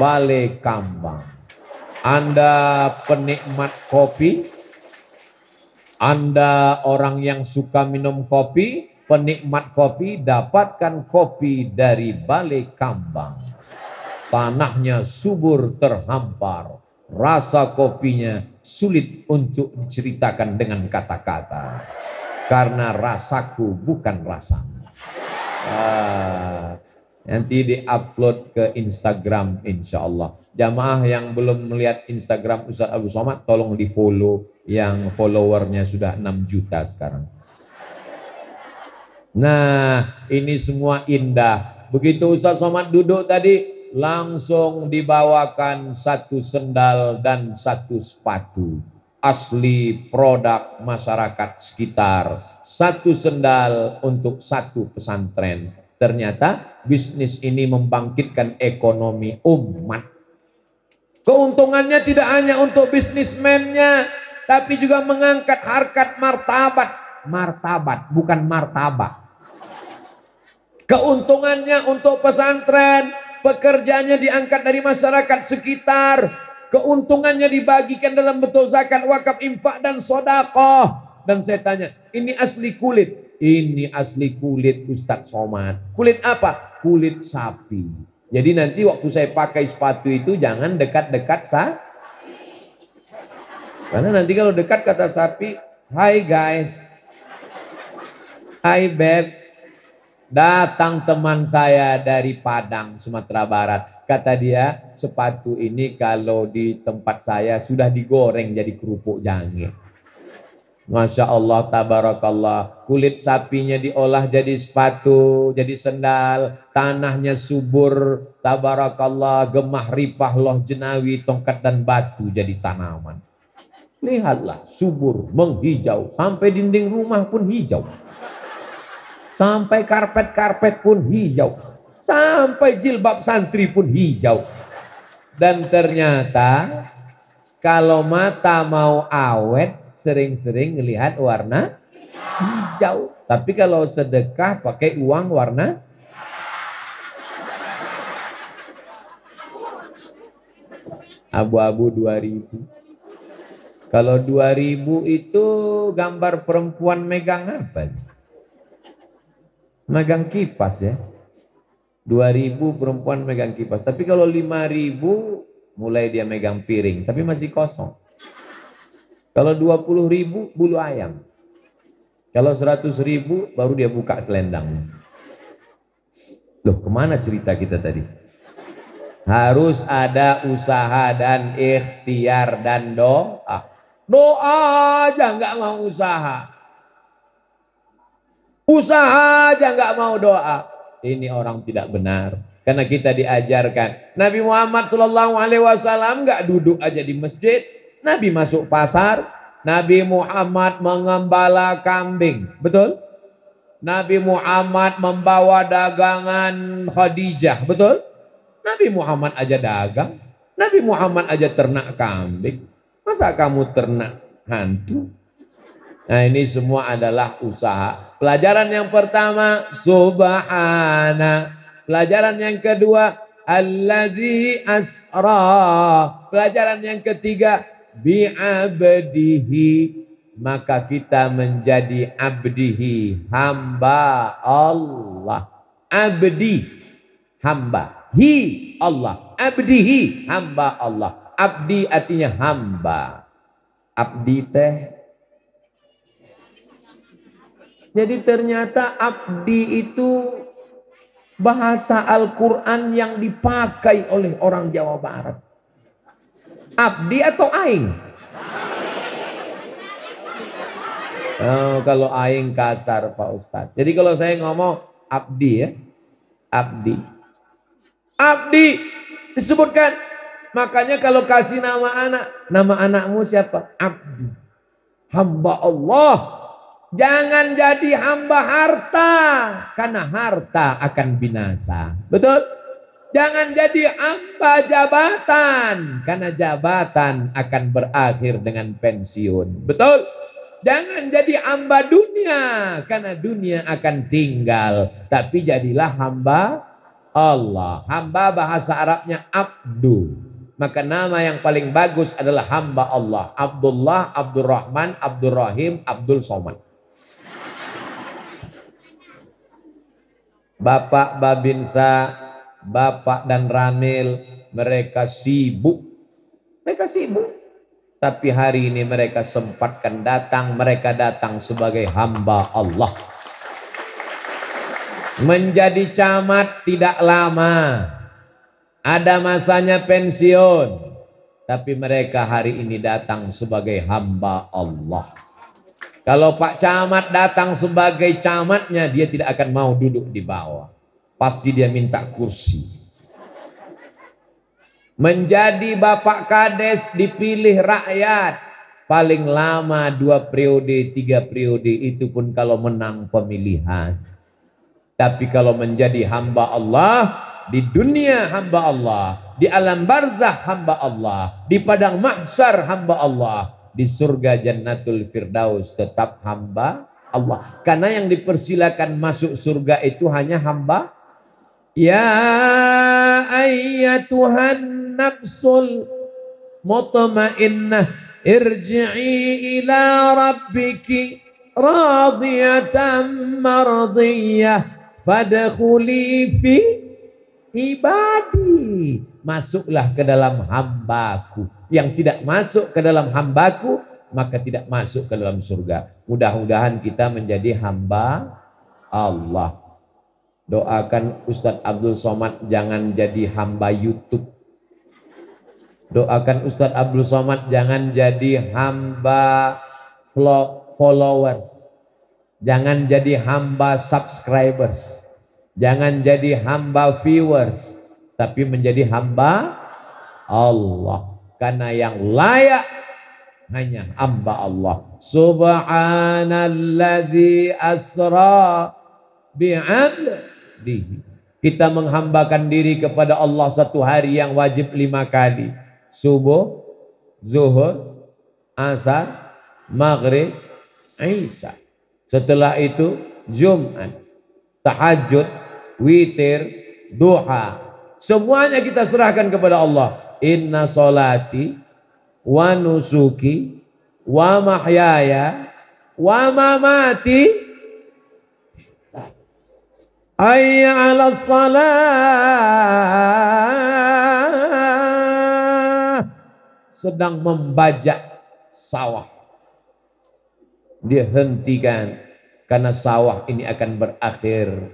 Balai Kambang. Anda penikmat kopi? Anda orang yang suka minum kopi? Penikmat kopi, dapatkan kopi dari Balai Kambang. Tanahnya subur terhampar. Rasa kopinya sulit untuk diceritakan dengan kata-kata. Karena rasaku bukan rasamu. Nanti di-upload ke Instagram insya Allah. Jamaah yang belum melihat Instagram Ustaz Abdul Somad, tolong di-follow. Yang followernya sudah 6 juta sekarang. Nah, ini semua indah. Begitu Ustaz Somad duduk tadi, langsung dibawakan 1 sendal dan 1 sepatu. Asli produk masyarakat sekitar. 1 sendal untuk 1 pesantren. Ternyata bisnis ini membangkitkan ekonomi umat. Keuntungannya tidak hanya untuk bisnismennya, tapi juga mengangkat harkat martabat. Martabat, bukan martabak. Keuntungannya untuk pesantren, pekerjanya diangkat dari masyarakat sekitar, keuntungannya dibagikan dalam bentuk zakat, wakaf, infak, dan sedekah. Dan saya tanya, ini asli kulit? Ini asli kulit Ustadz Somad. Kulit apa? Kulit sapi. Jadi nanti waktu saya pakai sepatu itu jangan dekat-dekat karena nanti kalau dekat kata sapi, "Hai guys, hai babe." Datang teman saya dari Padang, Sumatera Barat. Kata dia, sepatu ini kalau di tempat saya sudah digoreng jadi kerupuk jange. Masya Allah, tabarakallah. Kulit sapinya diolah jadi sepatu, jadi sendal. Tanahnya subur, tabarakallah. Gemah ripah, loh jenawi, tongkat dan batu jadi tanaman. Lihatlah, subur, menghijau. Sampai dinding rumah pun hijau. Sampai karpet-karpet pun hijau. Sampai jilbab santri pun hijau. Dan ternyata kalau mata mau awet, sering-sering melihat warna hijau. Tapi kalau sedekah pakai uang warna abu-abu 2000. Kalau 2000 itu gambar perempuan megang apa? Megang kipas ya. 2000 perempuan megang kipas. Tapi kalau 5000 mulai dia megang piring. Tapi masih kosong. Kalau 20.000 bulu ayam. Kalau 100.000 baru dia buka selendang. Loh kemana cerita kita tadi? Harus ada usaha dan ikhtiar dan doa. Doa aja nggak mau usaha. Usaha aja nggak mau doa. Ini orang tidak benar. Karena kita diajarkan. Nabi Muhammad SAW nggak duduk aja di masjid. Nabi masuk pasar. Nabi Muhammad mengembala kambing. Betul? Nabi Muhammad membawa dagangan Khadijah. Betul? Nabi Muhammad aja dagang. Nabi Muhammad aja ternak kambing. Masa kamu ternak hantu? Nah, ini semua adalah usaha. Pelajaran yang pertama, subhana. Pelajaran yang kedua, allazi asra. Pelajaran yang ketiga, bi'abdihi. Maka kita menjadi abdihi, hamba Allah. Abdi, hamba. Hi, Allah. Abdihi, hamba Allah. Abdi artinya hamba. Abdi teh. Jadi ternyata abdi itu bahasa Al-Quran yang dipakai oleh orang Jawa Barat. Abdi atau aing? Oh, kalau aing kasar Pak Ustadz. Jadi kalau saya ngomong abdi ya. Abdi. Abdi disebutkan. Makanya kalau kasih nama anakmu siapa? Abdi. Hamba Allah. Jangan jadi hamba harta, karena harta akan binasa. Betul? Jangan jadi hamba jabatan, karena jabatan akan berakhir dengan pensiun. Betul? Jangan jadi hamba dunia, karena dunia akan tinggal. Tapi jadilah hamba Allah. Hamba bahasa Arabnya abdu. Maka nama yang paling bagus adalah hamba Allah. Abdullah, Abdurrahman, Abdurrahim, Abdul Somad. Bapak Babinsa, Bapak dan Ramil, mereka sibuk. Mereka sibuk. Tapi hari ini mereka sempatkan datang. Mereka datang sebagai hamba Allah. Menjadi camat tidak lama. Ada masanya pensiun. Tapi mereka hari ini datang sebagai hamba Allah. Kalau Pak Camat datang sebagai camatnya, dia tidak akan mau duduk di bawah. Pasti dia minta kursi. Menjadi Bapak Kades dipilih rakyat. Paling lama 2 periode, 3 periode, itu pun kalau menang pemilihan. Tapi kalau menjadi hamba Allah, di dunia hamba Allah, di alam barzah hamba Allah, di padang mahsyar hamba Allah, di surga Jannatul Firdaus tetap hamba Allah. Karena yang dipersilakan masuk surga itu hanya hamba. Ya ayyatuhan nafsul mutmainnah irji'i ila rabbiki radiyatan mardiyah fadkhuli fi ibadi. Masuklah ke dalam hambaku. Yang tidak masuk ke dalam hambaku, maka tidak masuk ke dalam surga. Mudah-mudahan kita menjadi hamba Allah. Doakan Ustadz Abdul Somad jangan jadi hamba YouTube. Doakan Ustadz Abdul Somad jangan jadi hamba followers. Jangan jadi hamba subscribers. Jangan jadi hamba viewers. Tapi menjadi hamba Allah. Karena yang layak hanya hamba Allah. Subhanalladzi asra bi'abdihi. Kita menghambakan diri kepada Allah satu hari yang wajib 5 kali. Subuh, zuhur, asar, maghrib, isya. Setelah itu Jumat, tahajud, witir, duha. Semuanya kita serahkan kepada Allah. Inna solati wa nusuki wa mahyaya wa mamati hayya 'alas salah. Sedang membajak sawah, dia hentikan karena sawah ini akan berakhir,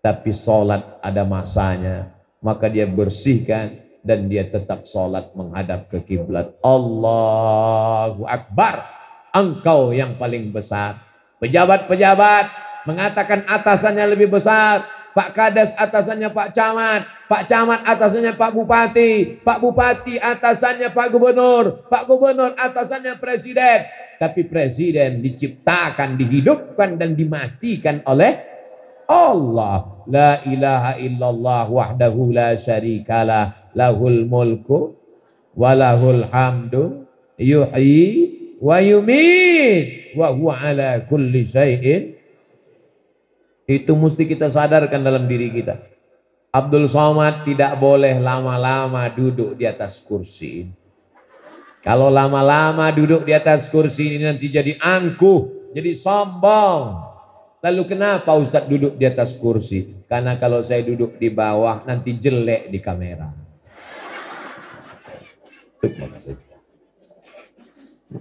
tapi sholat ada masanya. Maka dia bersihkan, dan dia tetap sholat menghadap ke kiblat. Allahu Akbar. Engkau yang paling besar. Pejabat-pejabat mengatakan atasannya lebih besar. Pak Kades atasannya Pak Camat. Pak Camat atasannya Pak Bupati. Pak Bupati atasannya Pak Gubernur. Pak Gubernur atasannya Presiden. Tapi Presiden diciptakan, dihidupkan dan dimatikan oleh Allah. La ilaha illallah wahdahu la syarikalah, lahul mulku walahul hamdu yuhyi wa yumit wa huwa ala kulli syai'in. Itu mesti kita sadarkan dalam diri kita. Abdul Somad tidak boleh lama-lama duduk di atas kursi. Kalau lama-lama duduk di atas kursi ini nanti jadi angkuh, jadi sombong. Lalu kenapa Ustadz duduk di atas kursi? Karena kalau saya duduk di bawah nanti jelek di kamera.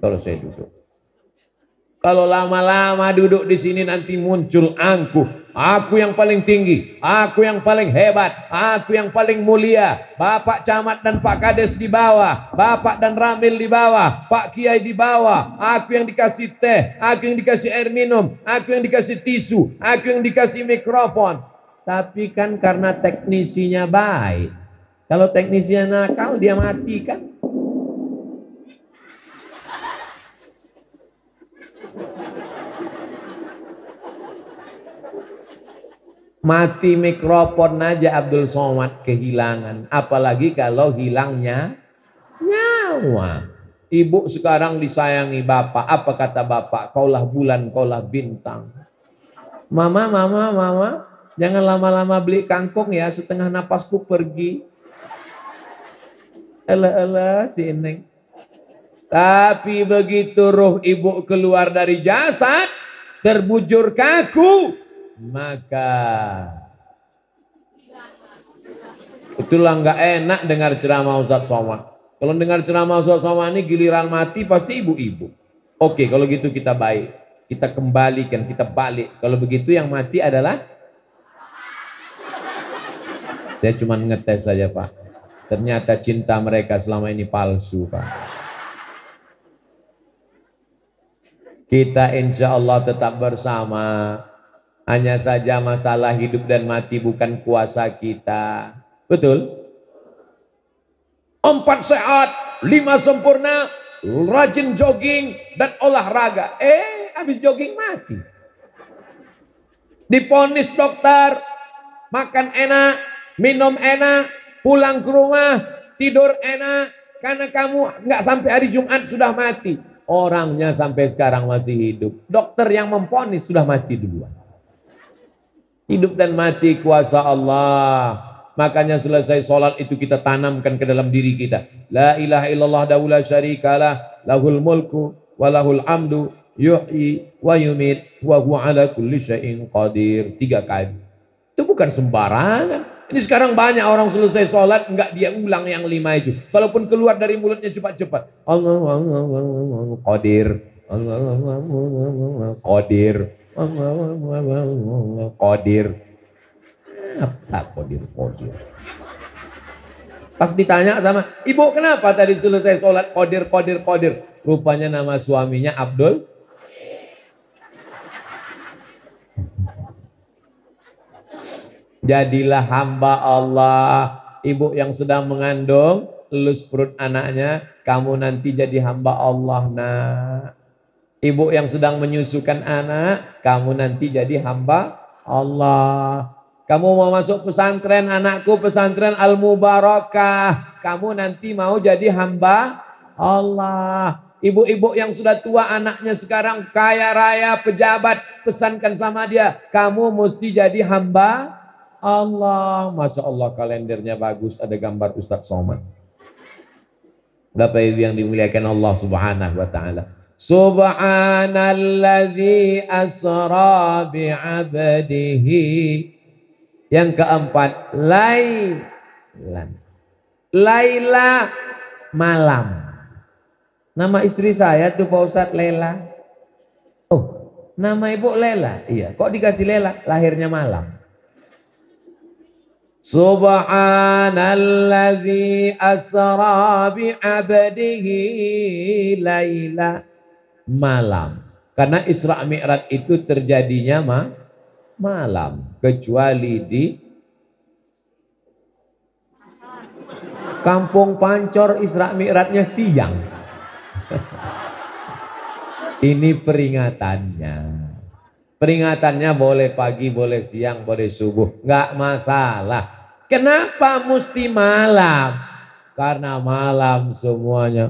Kalau saya duduk. Kalau lama-lama duduk di sini nanti muncul angkuh. Aku yang paling tinggi, aku yang paling hebat, aku yang paling mulia. Bapak Camat dan Pak Kades di bawah, Bapak dan Ramil di bawah, Pak Kiai di bawah. Aku yang dikasih teh, aku yang dikasih air minum, aku yang dikasih tisu, aku yang dikasih mikrofon. Tapi kan karena teknisinya baik. Kalau teknisinya nakal dia mati kan. Mati mikrofon aja Abdul Somad kehilangan. Apalagi kalau hilangnya nyawa. Ibu sekarang disayangi bapak. Apa kata bapak? Kaulah bulan, kaulah bintang. Mama, mama, mama. Jangan lama-lama beli kangkung ya. Setengah napasku pergi. Elah si Neng. Tapi begitu roh ibu keluar dari jasad. Terbujur kaku. Maka itulah nggak enak dengar ceramah Ustadz Somad. Kalau dengar ceramah Ustadz Somad ini giliran mati pasti ibu-ibu. Oke, kalau gitu kita baik, kita kembalikan, kita balik. Kalau begitu yang mati adalah saya cuma ngetes saja Pak. Ternyata cinta mereka selama ini palsu Pak. Kita insya Allah tetap bersama. Hanya saja masalah hidup dan mati bukan kuasa kita. Betul? 4 sehat, 5 sempurna, rajin jogging dan olahraga. Habis jogging mati. Diponis dokter, makan enak, minum enak, pulang ke rumah, tidur enak. Karena kamu nggak sampai hari Jumat sudah mati. Orangnya sampai sekarang masih hidup. Dokter yang memponis sudah mati duluan. Hidup dan mati kuasa Allah. Makanya selesai sholat itu kita tanamkan ke dalam diri kita. La ilaha illallah la syarikalah, lahul mulku walahul hamdu yuhyi wa yumit wa huwa ala kulli syai'in qadir. 3 kali. Itu bukan sembarangan. Ini sekarang banyak orang selesai sholat enggak dia ulang yang 5 itu. Kalaupun keluar dari mulutnya cepat-cepat. Allah qadir. Allah qadir. Qadir. Apa qadir? Pas ditanya sama ibu, kenapa tadi selesai sholat qadir? Rupanya nama suaminya Abdul. Jadilah hamba Allah. Ibu yang sedang mengandung, elus perut anaknya, kamu nanti jadi hamba Allah nak. Ibu yang sedang menyusukan anak, kamu nanti jadi hamba Allah. Kamu mau masuk pesantren, anakku pesantren Al-Mubarakah. Kamu nanti mau jadi hamba Allah. Ibu-ibu yang sudah tua, anaknya sekarang kaya raya, pejabat, pesankan sama dia, kamu mesti jadi hamba Allah. Masya Allah, kalendernya bagus, ada gambar Ustadz Somad. Bapak Ibu yang dimuliakan Allah Subhanahu wa Ta'ala. Subhanalladzi asra bi'abdihi. Yang keempat, lailan. Laila, malam. Nama istri saya tuh Pak Ustadz Lela. Oh, nama ibu Lela. Iya, kok dikasih Lela? Lahirnya malam. Subhanalladzi asra bi 'abdihi laila, malam. Karena Isra Mi'raj itu terjadinya malam, kecuali di Kampung Pancor Isra Mi'rajnya siang. Ini peringatannya. Peringatannya boleh pagi, boleh siang, boleh subuh, nggak masalah. Kenapa mesti malam? Karena malam semuanya.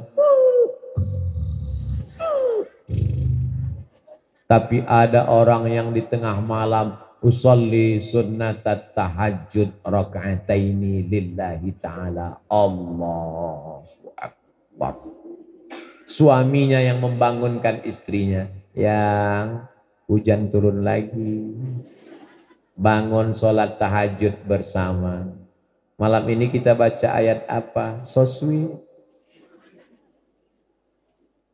Tapi ada orang yang di tengah malam usolli sunnatat tahajud raka'ataini lillahi ta'ala. Allahu Akbar. Suaminya yang membangunkan istrinya, yang hujan turun lagi, bangun sholat tahajud bersama. Malam ini kita baca ayat apa? So sweet.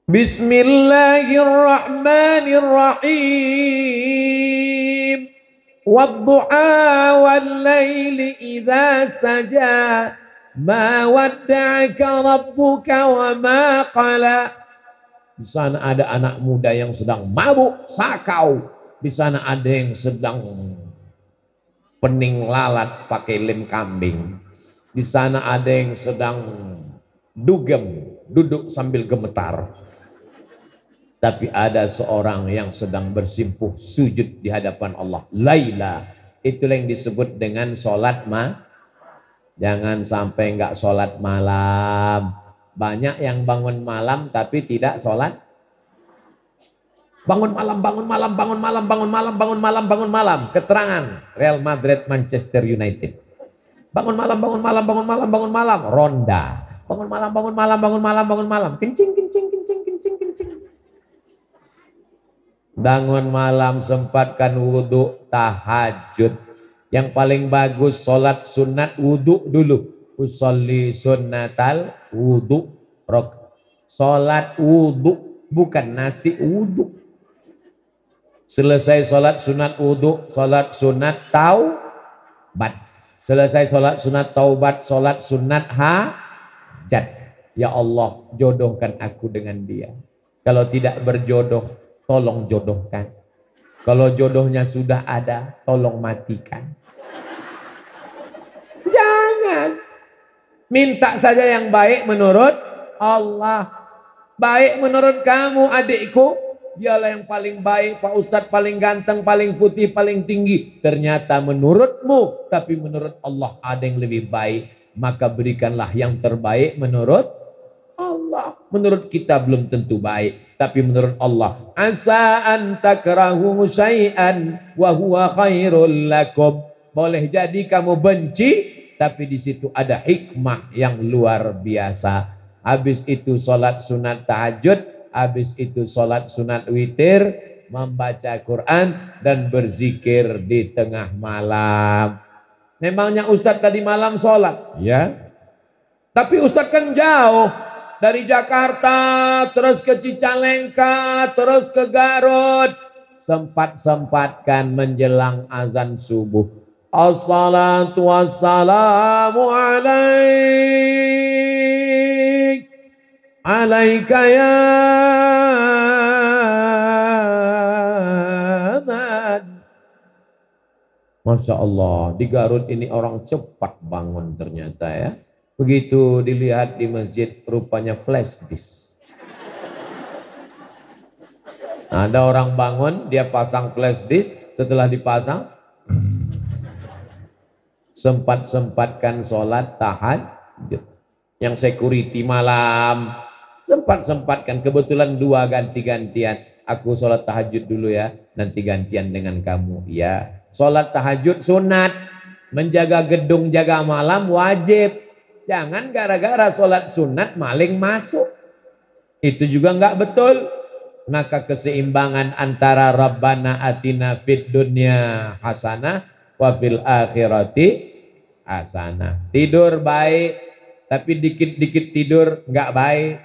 Bismillahirrahmanirrahim. Waddu'a wal-laili idza saja. Ma wadda'aka rabbuka wa ma qala. Di sana ada anak muda yang sedang mabuk sakau. Di sana ada yang sedang pening lalat pakai lem kambing. Di sana ada yang sedang dugem, duduk sambil gemetar. Tapi ada seorang yang sedang bersimpuh sujud di hadapan Allah. Laila, itulah yang disebut dengan sholat Jangan sampai enggak sholat malam. Banyak yang bangun malam tapi tidak sholat. Bangun malam, bangun malam, bangun malam, bangun malam, bangun malam, bangun malam. Keterangan Real Madrid, Manchester United. Bangun malam, bangun malam, bangun malam, bangun malam. Ronda. Bangun malam, bangun malam, bangun malam, bangun malam. Kencing, kencing, kencing, kencing, kencing. Bangun malam, sempatkan wudhu tahajud. Yang paling bagus sholat sunat wudhu dulu. Usolli sunnatal wudhu. Sholat wudhu, bukan nasi wudhu. Selesai sholat sunat wudhu, sholat sunat taubat. Selesai sholat sunat taubat, sholat sunat hajat. Ya Allah, jodohkan aku dengan dia. Kalau tidak berjodoh, tolong jodohkan. Kalau jodohnya sudah ada, tolong matikan. Jangan. Minta saja yang baik menurut Allah. Baik menurut kamu adikku, dialah yang paling baik, Pak Ustadz paling ganteng, paling putih, paling tinggi. Ternyata menurutmu, tapi menurut Allah ada yang lebih baik. Maka berikanlah yang terbaik menurut Allah. Menurut kita belum tentu baik, tapi menurut Allah. Asa an takrahu syai'an wa huwa khairul lakum. Boleh jadi kamu benci, tapi di situ ada hikmah yang luar biasa. Habis itu sholat sunat tahajud, habis itu sholat sunat witir, membaca Quran dan berzikir di tengah malam. Memangnya Ustadz tadi malam sholat? Ya. Tapi Ustadz kan jauh. Dari Jakarta, terus ke Cicalengka, terus ke Garut. Sempat-sempatkan menjelang azan subuh. Assalatu wassalamu alaik. Alaika ya man. Masya Allah, di Garut ini orang cepat bangun ternyata ya. Begitu dilihat di masjid, rupanya flash disk. Ada orang bangun, dia pasang flash disk, setelah dipasang, sempat-sempatkan sholat tahajud. Yang security malam, sempat-sempatkan, kebetulan dua ganti-gantian. Aku sholat tahajud dulu ya, nanti gantian dengan kamu. Ya, sholat tahajud sunat, menjaga gedung, jaga malam wajib. Jangan gara-gara sholat sunat maling masuk. Itu juga nggak betul. Maka keseimbangan antara Rabbana atina fid dunya hasanah wa fil akhirati hasanah. Tidur baik, tapi dikit-dikit tidur nggak baik.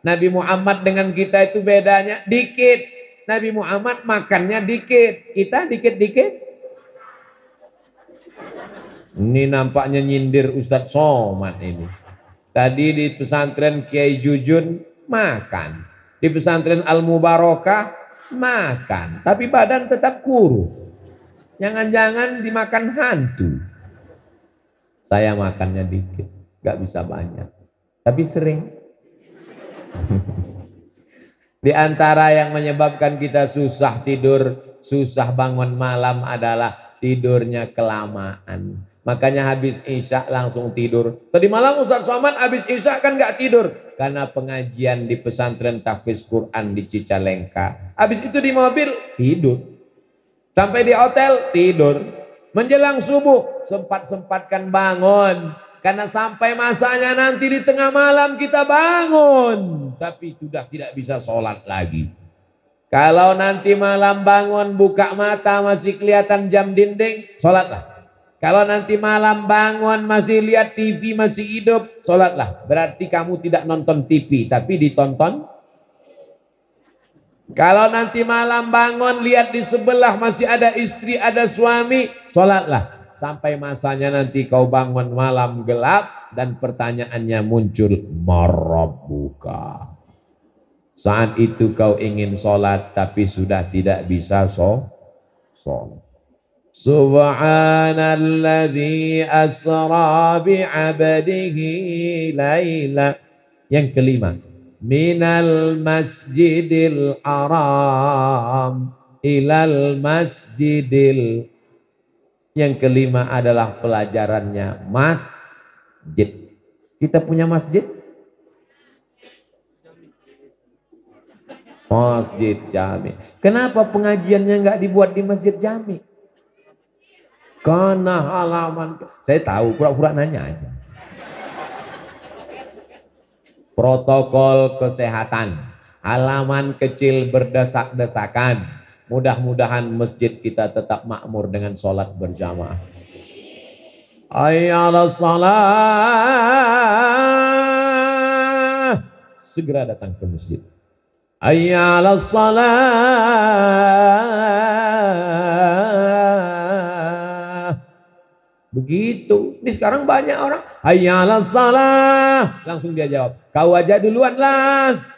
Nabi Muhammad dengan kita itu bedanya dikit. Nabi Muhammad makannya dikit, kita dikit-dikit. Ini nampaknya nyindir Ustadz Somad ini. Tadi di pesantren Kiai Jujun makan. Di pesantren Al Mubarakah makan. Tapi badan tetap kurus. Jangan-jangan dimakan hantu. Saya makannya dikit. Gak bisa banyak. Tapi sering. Di antara yang menyebabkan kita susah tidur, susah bangun malam adalah tidurnya kelamaan. Makanya habis isya langsung tidur. Tadi malam Ustaz Somad habis isya kan gak tidur. Karena pengajian di pesantren tahfiz Quran di Cicalengka. Habis itu di mobil tidur. Sampai di hotel tidur. Menjelang subuh sempat-sempatkan bangun. Karena sampai masanya nanti di tengah malam kita bangun. Tapi sudah tidak bisa sholat lagi. Kalau nanti malam bangun buka mata masih kelihatan jam dinding, sholatlah. Kalau nanti malam bangun masih lihat TV masih hidup, sholatlah. Berarti kamu tidak nonton TV, tapi ditonton. Kalau nanti malam bangun lihat di sebelah masih ada istri, ada suami, sholatlah. Sampai masanya nanti kau bangun malam gelap dan pertanyaannya muncul, marabbuka. Saat itu kau ingin sholat tapi sudah tidak bisa sholat. Subhanalladzi asra bi'abdihi laila. Yang kelima, minal masjidil haram ilal masjidil. Yang kelima adalah pelajarannya masjid. Kita punya masjid? Masjid Jami. Kenapa pengajiannya nggak dibuat di Masjid Jami? Karena halaman, saya tahu, pura-pura nanya aja. Protokol kesehatan, halaman kecil berdesak-desakan. Mudah-mudahan masjid kita tetap makmur dengan sholat berjamaah. Hayya 'alas shalah. Segera datang ke masjid. Hayya 'alas shalah. Begitu. Ini sekarang banyak orang. Hayya 'alas shalah. Langsung dia jawab, kau aja duluan lah.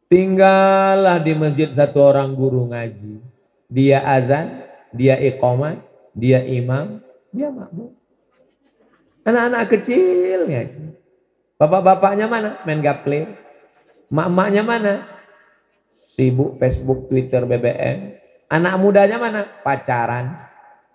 Tinggallah di masjid satu orang guru ngaji. Dia azan, dia iqamah, dia imam, dia makmum. Anak-anak kecil ngaji. Bapak-bapaknya mana? Main gaple. Mak-maknya mana? Sibuk Facebook, Twitter, BBM. Anak mudanya mana? Pacaran.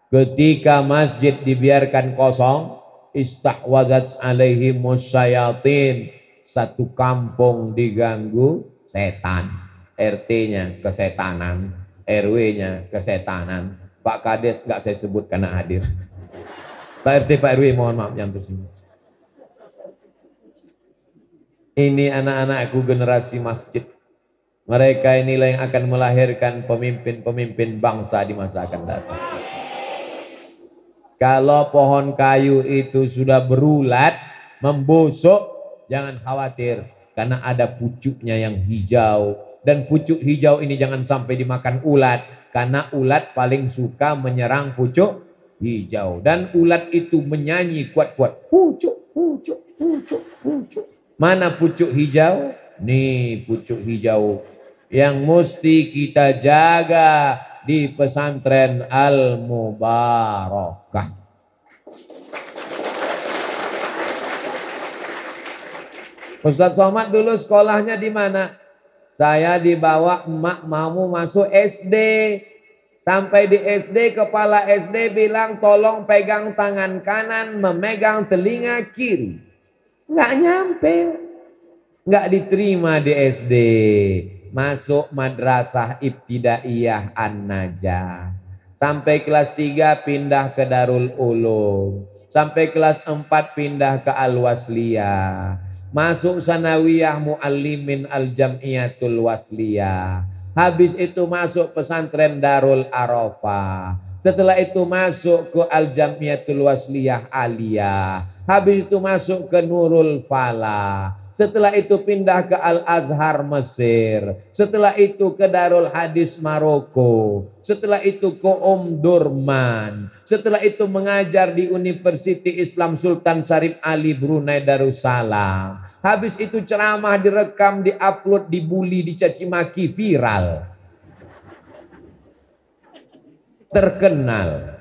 Ketika masjid dibiarkan kosong, istahwadzat alaihimus syayatin. Satu kampung diganggu setan. RT-nya kesetanan, RW-nya kesetanan. Pak Kades nggak saya sebut karena hadir. Pak RT, Pak RW mohon maaf yang tersini. Ini anak-anakku generasi masjid. Mereka inilah yang akan melahirkan pemimpin-pemimpin bangsa di masa akan datang. Kalau pohon kayu itu sudah berulat, membusuk, jangan khawatir. Karena ada pucuknya yang hijau. Dan pucuk hijau ini jangan sampai dimakan ulat. Karena ulat paling suka menyerang pucuk hijau. Dan ulat itu menyanyi kuat-kuat. Pucuk, pucuk, pucuk, pucuk. Mana pucuk hijau? Nih pucuk hijau. Yang mesti kita jaga di pesantren Al Mubarakah. Ustadz Somad dulu sekolahnya di mana? Saya dibawa emak mau masuk SD. Sampai di SD, kepala SD bilang tolong pegang tangan kanan, memegang telinga kiri. Nggak nyampe. Nggak diterima di SD. Masuk madrasah ibtidaiyah An-Najah. Sampai kelas 3 pindah ke Darul Ulum. Sampai kelas 4 pindah ke Al-Wasliyah. Masuk sanawiyah muallimin al-jam'iyatul wasliyah. Habis itu masuk pesantren Darul Arafah. Setelah itu masuk ke al-jam'iyatul wasliyah aliyah. Habis itu masuk ke Nurul Falah. Setelah itu pindah ke Al-Azhar Mesir. Setelah itu ke Darul Hadis Maroko. Setelah itu ke Durman. Setelah itu mengajar di Universiti Islam Sultan Syarif Ali Brunei Darussalam. Habis itu ceramah direkam, diupload, dibully, dicaci maki, viral. Terkenal.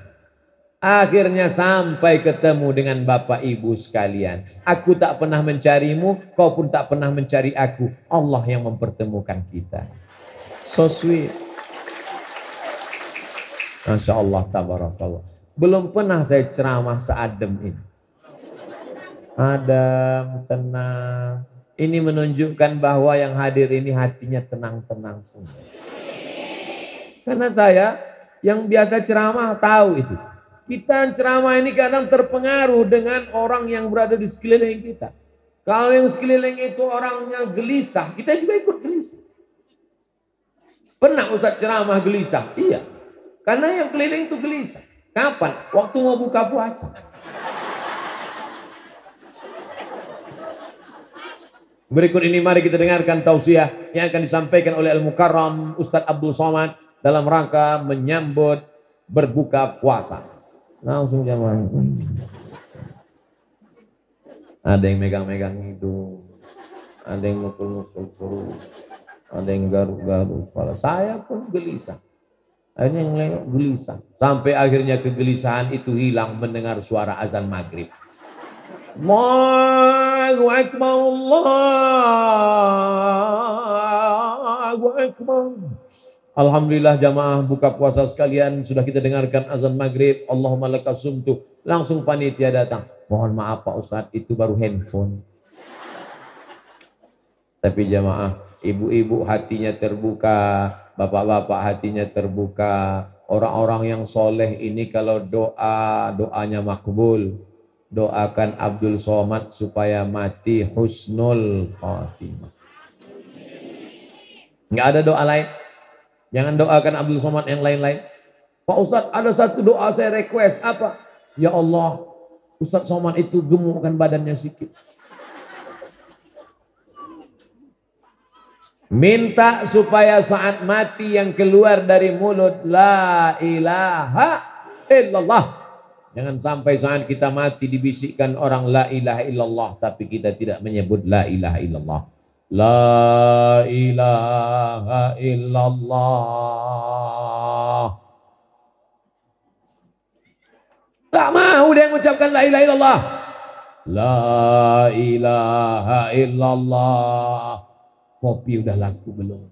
Akhirnya sampai ketemu dengan Bapak Ibu sekalian. Aku tak pernah mencarimu, kau pun tak pernah mencari aku. Allah yang mempertemukan kita. So sweet. Masya Allah, tabarakallah. Belum pernah saya ceramah seadem ini. Adem, tenang. Ini menunjukkan bahwa yang hadir ini hatinya tenang-tenang semua. Karena saya yang biasa ceramah tahu itu. Kita ceramah ini kadang terpengaruh dengan orang yang berada di sekeliling kita. Kalau yang sekeliling itu orangnya gelisah, kita juga ikut gelisah. Pernah Ustaz ceramah gelisah? Iya. Karena yang keliling itu gelisah. Kapan? Waktu mau buka puasa. Berikut ini mari kita dengarkan tausiah yang akan disampaikan oleh Al-Mukarram Ustaz Abdul Somad dalam rangka menyambut berbuka puasa. Langsung jamaah. Ada yang megang-megang hidung, ada yang mukul-mukul perut, ada yang garuk-garuk kepala. Saya pun gelisah. Akhirnya yang nengok gelisah. Sampai akhirnya kegelisahan itu hilang mendengar suara azan maghrib. Allahu Akbar, Allahu Akbar. Alhamdulillah jamaah buka puasa sekalian, sudah kita dengarkan azan maghrib. Allahumma lakas sumtu. Langsung panitia datang. Mohon maaf Pak Ustadz, itu baru handphone. Tapi jamaah, ibu-ibu hatinya terbuka, bapak-bapak hatinya terbuka. Orang-orang yang soleh ini kalau doanya makbul. Doakan Abdul Somad supaya mati husnul khatimah. Nggak ada doa lain. Jangan doakan Abdul Somad yang lain-lain. Pak Ustadz, ada satu doa saya request. Apa? Ya Allah, Ustadz Somad itu gemukkan badannya sedikit. Minta supaya saat mati yang keluar dari mulut la ilaha illallah. Jangan sampai saat kita mati dibisikkan orang la ilaha illallah, tapi kita tidak menyebut la ilaha illallah. La ilaha illallah. Tak mau dia mengucapkan la ilaha illallah. La ilaha illallah. Kopi udah laku belum?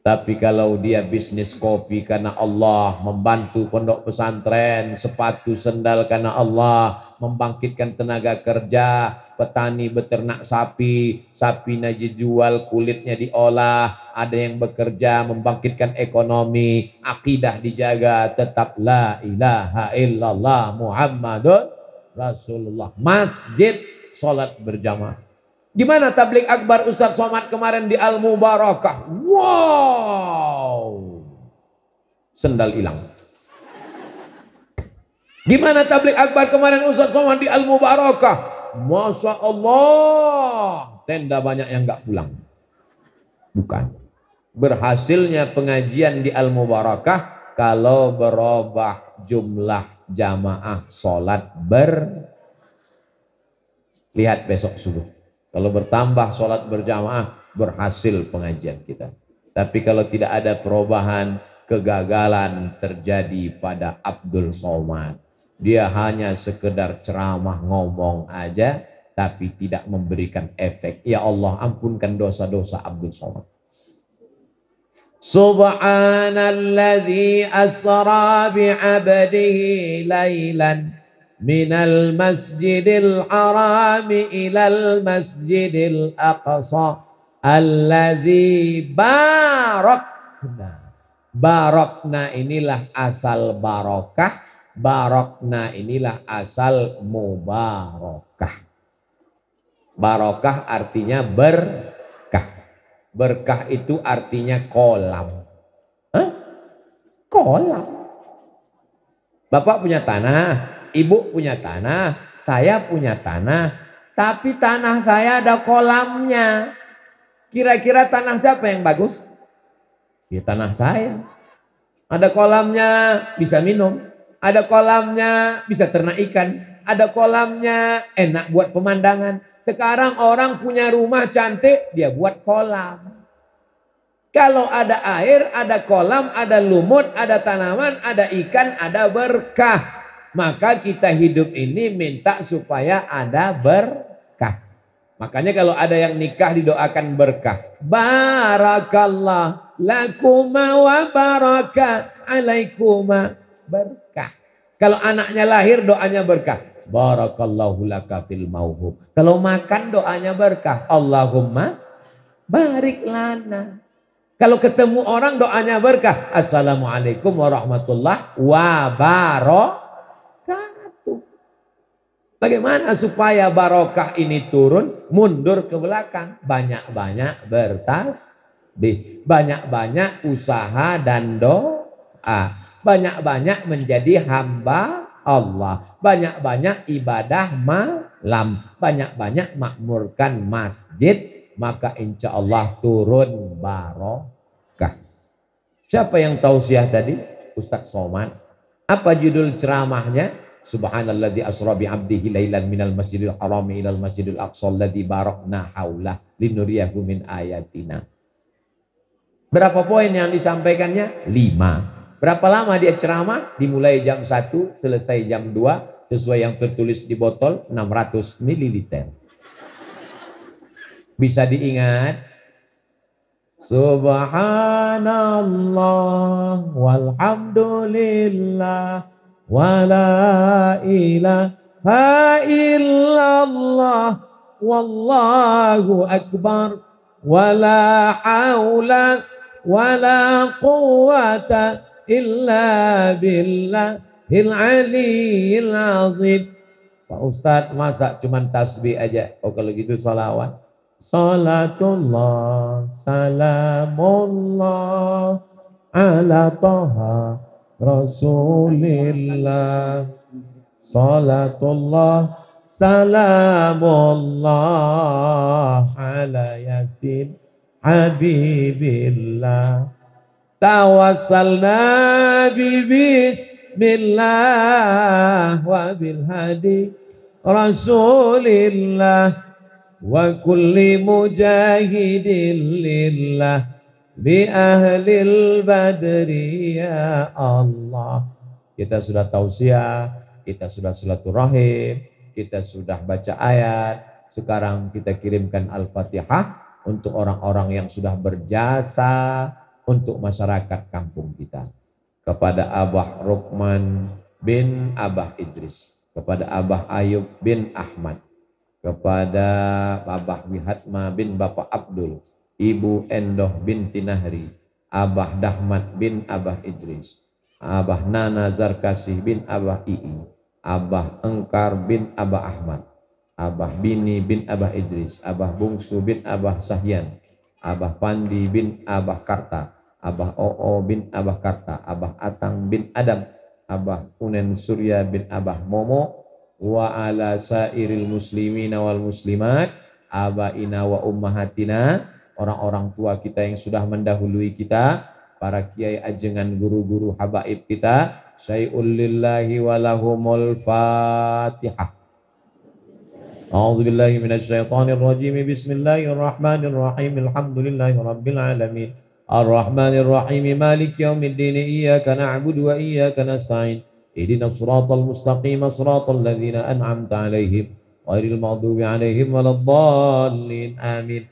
Tapi kalau dia bisnis kopi karena Allah, membantu pondok pesantren, sepatu sendal karena Allah, membangkitkan tenaga kerja, petani beternak sapi, sapinya dijual, kulitnya diolah, ada yang bekerja, membangkitkan ekonomi, akidah dijaga, tetap la ilaha illallah Muhammadun Rasulullah. Masjid, sholat berjamaah. Gimana tablik akbar Ustadz Somad kemarin di Al-Mubarakah? Wow, sendal hilang. Gimana tablik akbar kemarin Ustadz Somad di Al-Mubarakah? Masya Allah, tenda banyak yang nggak pulang. Bukan. Berhasilnya pengajian di Al-Mubarakah kalau berubah jumlah jamaah sholat lihat besok subuh. Kalau bertambah sholat berjamaah, berhasil pengajian kita. Tapi kalau tidak ada perubahan, kegagalan terjadi pada Abdul Somad. Dia hanya sekedar ceramah ngomong aja, tapi tidak memberikan efek. Ya Allah, ampunkan dosa-dosa Abdul Somad. Subhanalladzi asra bi'abdihi laylan minal masjidil harami ilal masjidil aqsa alladzi barakna. Barakna inilah asal barokah, barakna inilah asal mubarakah. Barokah artinya berkah. Berkah itu artinya kolam. Hah? Kolam. Bapak punya tanah, ibu punya tanah, saya punya tanah. tapi tanah saya ada kolamnya. Kira-kira tanah siapa yang bagus? Ya tanah saya. Ada kolamnya bisa minum. Ada kolamnya bisa ternak ikan. Ada kolamnya enak buat pemandangan. Sekarang orang punya rumah cantik, dia buat kolam. Kalau ada air, ada kolam, ada lumut, ada tanaman, ada ikan, ada berkah. Maka kita hidup ini minta supaya ada berkah. Makanya kalau ada yang nikah didoakan berkah. Barakallah lakuma wa baraka alaikuma. Berkah. Kalau anaknya lahir doanya berkah. Barakallahu laka fil mauhub. Kalau makan doanya berkah. Allahumma barik lana. Kalau ketemu orang doanya berkah. Assalamualaikum warahmatullahi wabarakatuh. Bagaimana supaya barokah ini turun? Mundur ke belakang. Banyak-banyak bertasbih. Banyak-banyak usaha dan doa. Banyak-banyak menjadi hamba Allah. Banyak-banyak ibadah malam. Banyak-banyak makmurkan masjid. Maka insya Allah turun barokah. Siapa yang tausiah tadi? Ustaz Somad. Apa judul ceramahnya? Subhanalladzi asra bi 'abdihi lailan minal masjidil harami ilal masjidil aqsa alladzi barakna haulah linuriyahu min ayatina. Berapa poin yang disampaikannya? 5. Berapa lama dia ceramah? Dimulai jam 1, selesai jam 2, sesuai yang tertulis di botol 600 ml. Bisa diingat? Subhanallah walhamdulillah wala ilaha illallah wallahu akbar wala haula wala quwata illa billahil aliyil azim. Pak Ustadz, masa cuman tasbih aja? Oh kalau gitu sholawat. Salatullah salamullah ala toha rasulillah. Salatullah salamullah ala yasin habibillah. Tawassalna bismillah wa bilhadi rasulillah wa kulli mujahidin lillah bi ahlil badri ya Allah. Kita sudah tausiah, kita sudah silaturahim, kita sudah baca ayat. Sekarang kita kirimkan Al-Fatihah untuk orang-orang yang sudah berjasa untuk masyarakat kampung kita. Kepada Abah Rukman bin Abah Idris, kepada Abah Ayub bin Ahmad, kepada Abah Wihatma bin Bapak Abdul, Ibu Endoh binti Nahri, Abah Dahmat bin Abah Idris, Abah Nana Zarkasih bin Abah Ii, Abah Engkar bin Abah Ahmad, Abah Bini bin Abah Idris, Abah Bungsu bin Abah Sahyan, Abah Pandi bin Abah Karta, Abah Oo bin Abah Karta, Abah Atang bin Adam, Abah Unen Surya bin Abah Momo, wa ala sairil muslimina wal muslimat, abaina wa ummahatina, orang-orang tua kita yang sudah mendahului kita, para kiai ajengan guru-guru habaib kita, syai'ul lillahi walahumul fatihah. A'udzubillahi minasyaitonirrajim. Bismillahirrahmanirrahim. Alhamdulillahi rabbil alamin. Ar-Rahmanir-Rahim. Maliki yaumiddin. Iyyaka na'budu wa iyyaka nasta'in. Ihdinas siratal mustaqim, siratal ladzina an'amta 'alaihim ghairil maghdubi 'alaihim waladdallin. Amin.